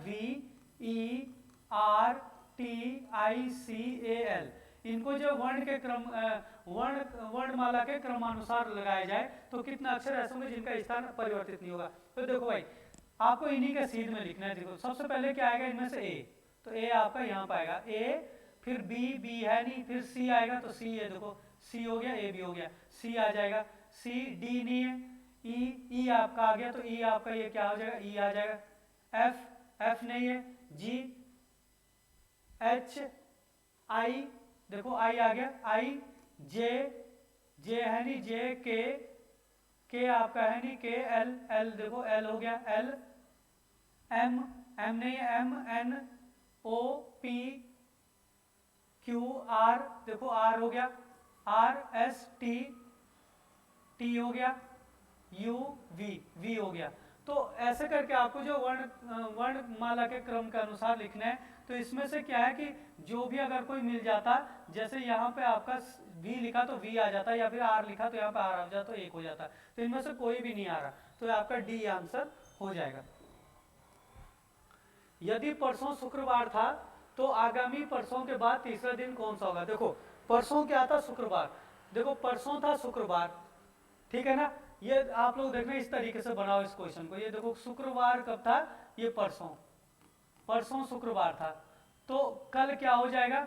VERTICAL, इनको जो वर्ण के क्रम वर्णमाला के क्रमानुसार लगाया जाए तो कितने अक्षर ऐसे होंगे जिनका स्थान परिवर्तित नहीं होगा। तो देखो भाई, आपको इन्हीं के सीध में लिखना है। देखो सबसे पहले क्या आएगा इनमें से ए, तो ए आपका यहाँ पाएगा ए, फिर बी है नहीं, फिर सी आएगा तो सी है, देखो सी हो गया, ए भी हो गया, सी आ जाएगा, सी डी नहीं है, ई आपका आ गया तो ई आपका ये क्या हो जाएगा, ई आ जाएगा, एफ नहीं है, जी एच आई, देखो आई आ गया, आई जे है नहीं, जे के आपका है नहीं, के एल देखो एल हो गया, एल एम नहीं है, M N O P Q R, देखो आर हो गया, आर एस टी हो गया, यू वी हो गया। तो ऐसे करके आपको जो वर्णमाला के क्रम के अनुसार लिखना है। तो इसमें से क्या है कि जो भी अगर कोई मिल जाता, जैसे यहाँ पे आपका वी लिखा तो वी आ जाता, या फिर आर लिखा तो यहाँ पे आर आ जाता, तो एक हो जाता। तो इनमें से कोई भी नहीं आ रहा, तो आपका डी आंसर हो जाएगा। यदि परसों शुक्रवार था तो आगामी परसों के बाद तीसरा दिन कौन सा होगा। देखो परसों क्या था, शुक्रवार, देखो परसों था शुक्रवार, ठीक है ना। ये आप लोग देखना इस तरीके से बनाओ इस क्वेश्चन को। ये देखो शुक्रवार कब था, ये परसों शुक्रवार था, तो कल क्या हो जाएगा,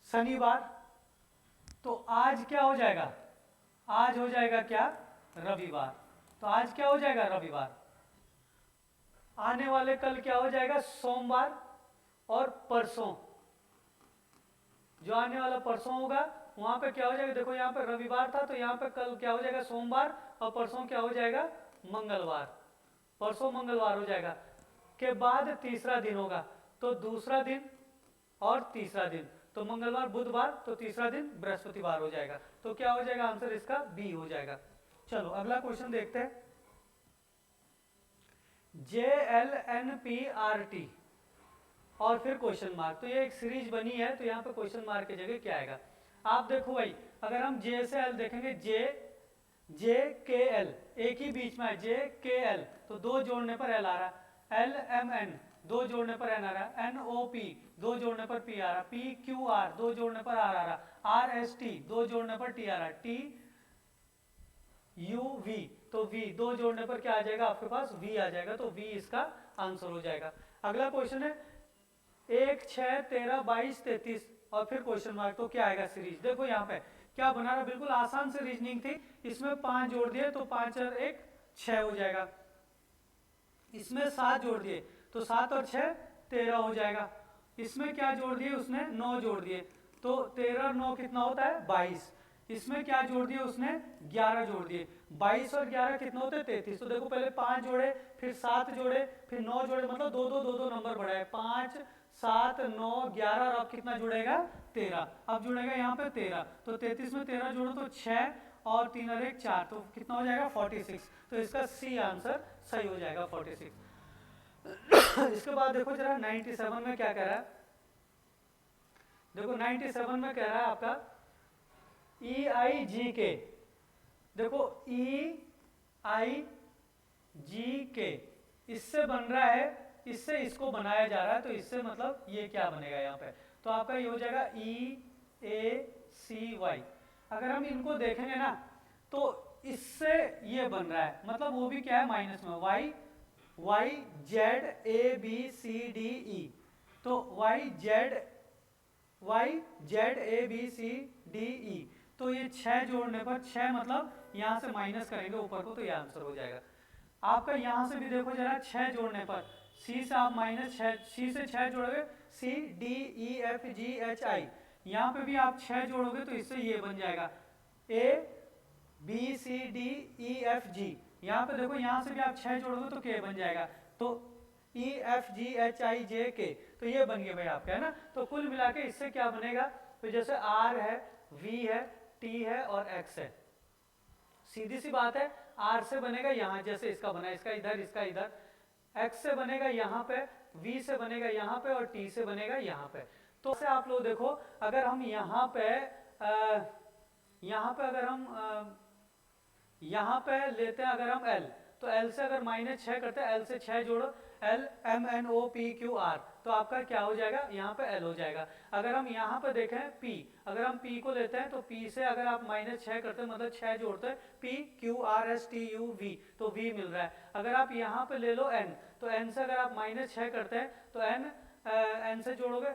शनिवार। तो आज क्या हो जाएगा, आज हो जाएगा क्या, रविवार। तो आज क्या हो जाएगा, रविवार। आने वाले कल क्या हो जाएगा, सोमवार। और परसों, जो आने वाला परसों होगा वहां पे क्या हो जाएगा, देखो यहाँ पे रविवार था तो यहाँ पे कल क्या हो जाएगा, सोमवार, और परसों क्या हो जाएगा, मंगलवार। परसों मंगलवार हो जाएगा। के बाद तीसरा दिन होगा, तो दूसरा दिन और तीसरा दिन, तो मंगलवार बुधवार, तो तीसरा दिन बृहस्पतिवार हो जाएगा। तो क्या हो जाएगा आंसर इसका, बी हो जाएगा। चलो अगला क्वेश्चन देखते हैं। JLNPRT और फिर क्वेश्चन मार्क, तो ये एक सीरीज बनी है, तो यहाँ पे क्वेश्चन मार्क की जगह क्या आएगा। आप देखो भाई, अगर हम जे से एल देखेंगे, जे के एल एक ही बीच में है, जे के एल, तो दो जोड़ने पर एल आ रहा, एल एम एन दो जोड़ने पर एन आ रहा, एन ओ पी दो जोड़ने पर पी आ रहा, पी क्यू आर दो जोड़ने पर आर आ रहा, आर एस टी दो जोड़ने पर टी आ रहा, टी यू वी, तो वी दो जोड़ने पर क्या आ जाएगा आपके पास, वी आ जाएगा। तो वी इसका आंसर हो जाएगा। अगला क्वेश्चन है 1 6 13 22 33 और फिर क्वेश्चन मार्क, तो क्या आएगा सीरीज। देखो यहाँ पे क्या बना रहा, बिल्कुल आसान से रीजनिंग थी। इसमें 5 जोड़ दिए तो 5 और 1 6 हो जाएगा। इसमें 7 जोड़ दिए तो 7 और 6 13 हो जाएगा। इसमें क्या जोड़ दिए उसने, 9 जोड़ दिए, तो 13 और 9 कितना होता है, 22। इसमें क्या जोड़ दिए उसने, 11 जोड़ दिए, 22 और 11 कितना होते हैं, 33। तो देखो पहले 5 जोड़े, फिर 7 जोड़े, फिर 9 जोड़े, मतलब दो नंबर बढ़ाए, 5 7 9 11 और अब कितना जुड़ेगा, 13। अब जुड़ेगा यहाँ पे 13, तो 33 में 13 जोड़ो तो 6 और 3 और 1 4, तो कितना हो जाएगा 46। तो इसका सी आंसर सही हो जाएगा 46। इसके बाद देखो जरा 97 में क्या कह रहा है। देखो 97 में कह रहा है आपका EIGK, देखो EIGK इससे बन रहा है, इससे इसको बनाया जा रहा है, तो इससे मतलब ये क्या बनेगा यहाँ पे, तो आपका ये हो जाएगा EACY। अगर हम इनको देखेंगे ना तो इससे ये बन रहा है, मतलब वो भी क्या है माइनस में, YZABCDE, तो YZABCDE, तो ये 6 जोड़ने पर 6 मतलब यहाँ से माइनस करेंगे ऊपर को, तो ये आंसर हो जाएगा आपका। यहाँ से भी देखो जरा 6 जोड़ने पर C से आप माइनस 6, C से 6 जोड़ोगे, CDEFGHI, यहाँ पे भी आप 6 जोड़ोगे तो इससे ये बन जाएगा ABCDEFG। यहाँ पे देखो यहाँ से भी आप 6 जोड़ोगे तो K बन जाएगा, तो EFGHIJK, तो ये बन गया भाई आपका, है ना। तो कुल मिला के इससे क्या बनेगा, तो जैसे R है, V है, T है और X है, सीधी सी बात है। R से बनेगा यहाँ जैसे इसका बना, इसका इधर, इसका इधर, X से बनेगा यहाँ पे, V से बनेगा यहाँ पे और T से बनेगा यहाँ पे। तो से आप लोग देखो, अगर हम यहाँ पे अगर हम यहाँ पे लेते हैं, अगर हम L, तो L से अगर -6 करते हैं, L से 6 जोड़ो, L M N O P Q R, तो आपका क्या हो जाएगा, यहाँ पे L हो जाएगा। अगर हम यहाँ पे देखें P, अगर हम P को लेते हैं तो P से अगर आप -6 करते हैं, मतलब 6 जोड़ते हैं, P Q R S T U V, तो V मिल रहा है। अगर आप यहाँ पे ले लो N, तो N से अगर आप -6 करते हैं तो N से जोड़ोगे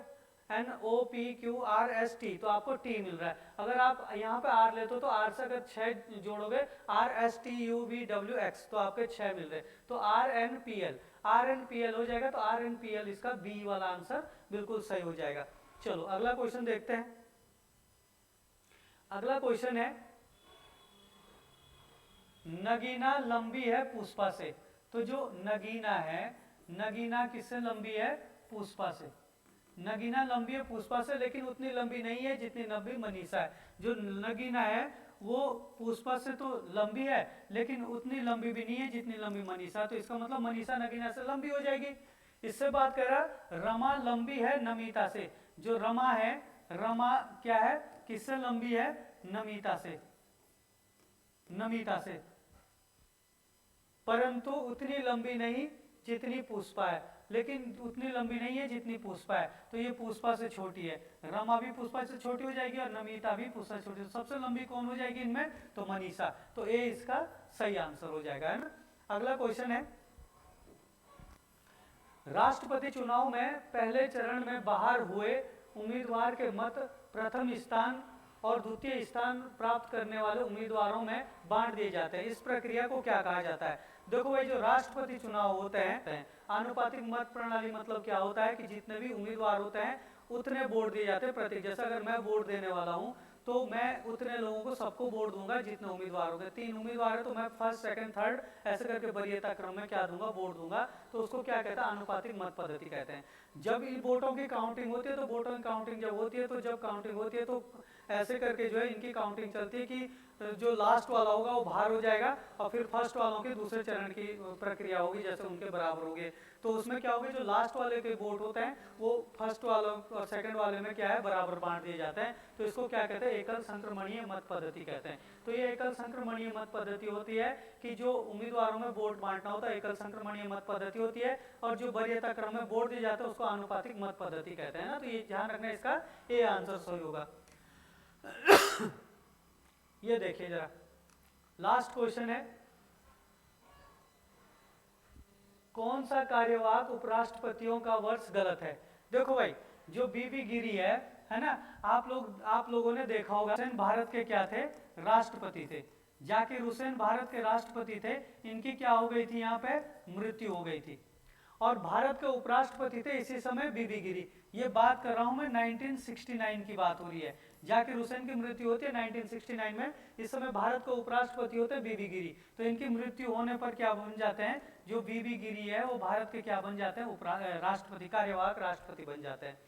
N O P Q R S T, तो आपको T मिल रहा है। अगर आप यहाँ पे R लेते हो तो R से अगर 6 जोड़ोगे R S T U V W X, तो आपके 6 मिल रहे, तो R N P L हो जाएगा। तो R N P L इसका B वाला आंसर बिल्कुल सही हो जाएगा। चलो अगला क्वेश्चन देखते हैं। अगला क्वेश्चन है, नगीना लंबी है पुष्पा से। तो जो नगीना है, नगीना किससे लंबी है, पुष्पा से। नगीना लंबी है पुष्पा से, लेकिन उतनी लंबी नहीं है जितनी लंबी मनीषा है। जो नगीना है वो पुष्पा से तो लंबी है, लेकिन उतनी लंबी भी नहीं है जितनी लंबी मनीषा, तो इसका मतलब मनीषा नगीना से लंबी हो जाएगी। इससे बात कर रहा, रमा लंबी है नमिता से। जो रमा है, रमा क्या है, किससे लंबी है, नमिता से, नमिता से, परंतु उतनी लंबी नहीं जितनी पुष्पा है, लेकिन उतनी लंबी नहीं है जितनी पुष्पा है, तो ये पुष्पा से छोटी है। रमा भी पुष्पा से छोटी हो जाएगी और नमिता भी पुष्पा से छोटी। सबसे लंबी कौन हो जाएगी इनमें, तो मनीषा, तो ए इसका सही आंसर हो जाएगा, है ना। अगला क्वेश्चन है, राष्ट्रपति चुनाव में पहले चरण में बाहर हुए उम्मीदवार के मत प्रथम स्थान और द्वितीय स्थान प्राप्त करने वाले उम्मीदवारों में बांट दिए जाते हैं। इस प्रक्रिया को क्या कहा जाता है। देखो भाई, जो राष्ट्रपति चुनाव होते हैं, आनुपातिक मत प्रणाली मतलब क्या होता है कि जितने भी उम्मीदवार होते हैं उतने वोट दिए जाते हैं प्रत्येक। जैसा अगर मैं वोट देने वाला हूं तो मैं उतने लोगों को सबको वोट दूंगा जितने उम्मीदवार होंगे। 3 उम्मीदवार है तो मैं फर्स्ट सेकंड थर्ड ऐसे करके वरीयता क्रम में क्या दूंगा, वोट दूंगा। तो उसको क्या कहते हैं, आनुपातिक मत पद्धति कहते हैं। जब इन वोटों की काउंटिंग होती है, तो वोटों की काउंटिंग जब होती है, तो जब काउंटिंग होती है तो ऐसे करके जो है इनकी काउंटिंग चलती है कि जो लास्ट वाला होगा वो बाहर हो जाएगा और फिर फर्स्ट वालों के दूसरे चरण की प्रक्रिया होगी, जैसे उनके बराबर होंगे। तो उसमें क्या होगा, जो लास्ट वाले के वोट होते हैं वो फर्स्ट वालों और सेकंड वाले में क्या है, बराबर बांट दिए जाते हैं। तो इसको क्या कहते हैं, एकल संक्रमणीय मत पद्धति कहते हैं। तो ये एकल संक्रमणीय मत पद्धति होती है कि जो उम्मीदवारों में वोट बांटना होता है, एकल संक्रमणीय मत पद्धति होती है। और जो वरीयता क्रम में वोट दिए जाते हैं उसको आनुपातिक मत पद्धति कहते हैं ना। तो ये ध्यान रखना, इसका ए आंसर सही होगा। ये देखिए जरा, लास्ट क्वेश्चन है, कौन सा कार्यवाहक उपराष्ट्रपतियों का वर्ष गलत है। देखो भाई, जो बीबी गिरी है ना, आप लोगों ने देखा होगा, हुसैन भारत के क्या थे, राष्ट्रपति थे। जाकिर हुसैन भारत के राष्ट्रपति थे। इनकी क्या हो गई थी, यहाँ पे मृत्यु हो गई थी। और भारत के उपराष्ट्रपति थे इसी समय बीबी गिरी। ये बात कर रहा हूं मैं 1969 की बात हो रही है। जाकिर हुसैन की मृत्यु होती है 1969 में। इस समय भारत के उपराष्ट्रपति होते हैं बीबी गिरी। तो इनकी मृत्यु होने पर क्या बन जाते हैं, जो बीबी गिरी है वो भारत के क्या बन जाते हैं, राष्ट्रपति, कार्यवाहक राष्ट्रपति बन जाते हैं।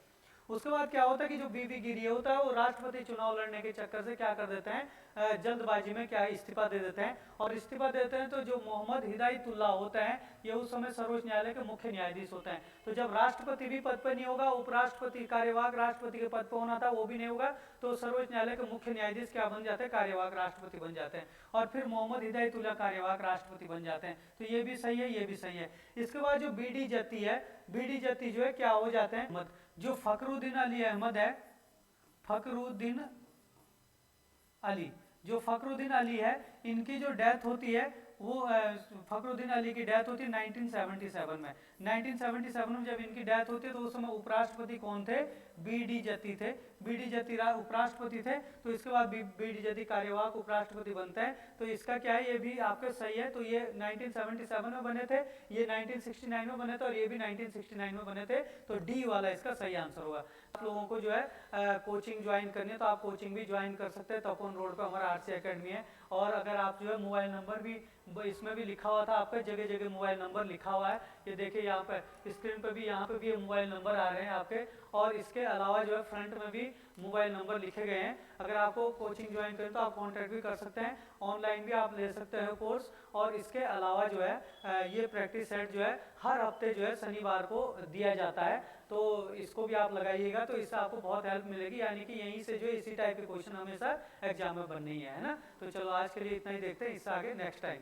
उसके बाद क्या होता है कि जो बीबी गिरी होता है वो राष्ट्रपति चुनाव लड़ने के चक्कर से क्या कर देते हैं, जल्दबाजी में क्या इस्तीफा दे देते हैं। और इस्तीफा देते हैं तो जो मोहम्मद हिदायतुल्लाह होते हैं, ये उस समय सर्वोच्च न्यायालय के मुख्य न्यायाधीश होते हैं। तो जब राष्ट्रपति भी पद पर नहीं होगा, उपराष्ट्रपति, कार्यवाहक राष्ट्रपति के पद पर होना था वो भी नहीं होगा, तो सर्वोच्च न्यायालय के मुख्य न्यायाधीश क्या बन जाते हैं, कार्यवाहक राष्ट्रपति बन जाते हैं। और फिर मोहम्मद हिदायतुल्लाह कार्यवाहक राष्ट्रपति बन जाते हैं। तो ये भी सही है, ये भी सही है। इसके बाद जो बीडी जत्ती है, बीडी जत्ती जो है क्या हो जाते हैं, जो फखरुद्दीन अली अहमद है, फखरुद्दीन अली, जो फखरुद्दीन अली है, इनकी जो डेथ होती है वो फखरुद्दीन अली की डेथ होती है 1977 में। 1977 में जब इनकी डेथ होती है तो उस समय उपराष्ट्रपति कौन थे, बीडी जत्ती थे। बीडी जत्ती उपराष्ट्रपति थे। तो इसके बाद बीडी जत्ती कार्यवाहक उपराष्ट्रपति बनते हैं। तो इसका क्या है, ये भी आपके सही है। तो ये 1977 में बने थे, ये 1969 में बने थे और ये भी 1969 में बने थे। तो डी वाला इसका सही आंसर होगा। आप लोगों को जो है कोचिंग ज्वाइन करनी है तो आप कोचिंग भी ज्वाइन कर सकते हैं। तपोवन रोड पे हमारा आरसी एकेडमी है। और अगर आप जो है मोबाइल नंबर भी इसमें भी लिखा हुआ था, आपका जगह जगह मोबाइल नंबर लिखा हुआ है। ये देखिए यहाँ पे स्क्रीन पे भी, यहाँ पे भी मोबाइल नंबर आ रहे हैं आपके। और इसके अलावा जो है फ्रंट में भी मोबाइल नंबर लिखे गए हैं। अगर आपको कोचिंग ज्वाइन करें तो आप कांटेक्ट भी कर सकते हैं, ऑनलाइन भी आप ले सकते हैं कोर्स। और इसके अलावा जो है ये प्रैक्टिस सेट जो है हर हफ्ते जो है शनिवार को दिया जाता है। तो इसको भी आप लगाइएगा, तो इससे आपको बहुत हेल्प मिलेगी, यानी कि यहीं से जो है इसी टाइप के क्वेश्चन हमेशा एग्जाम में बनने ही है ना। तो चलो आज के लिए इतना ही, देखते हैं इससे आगे नेक्स्ट टाइम।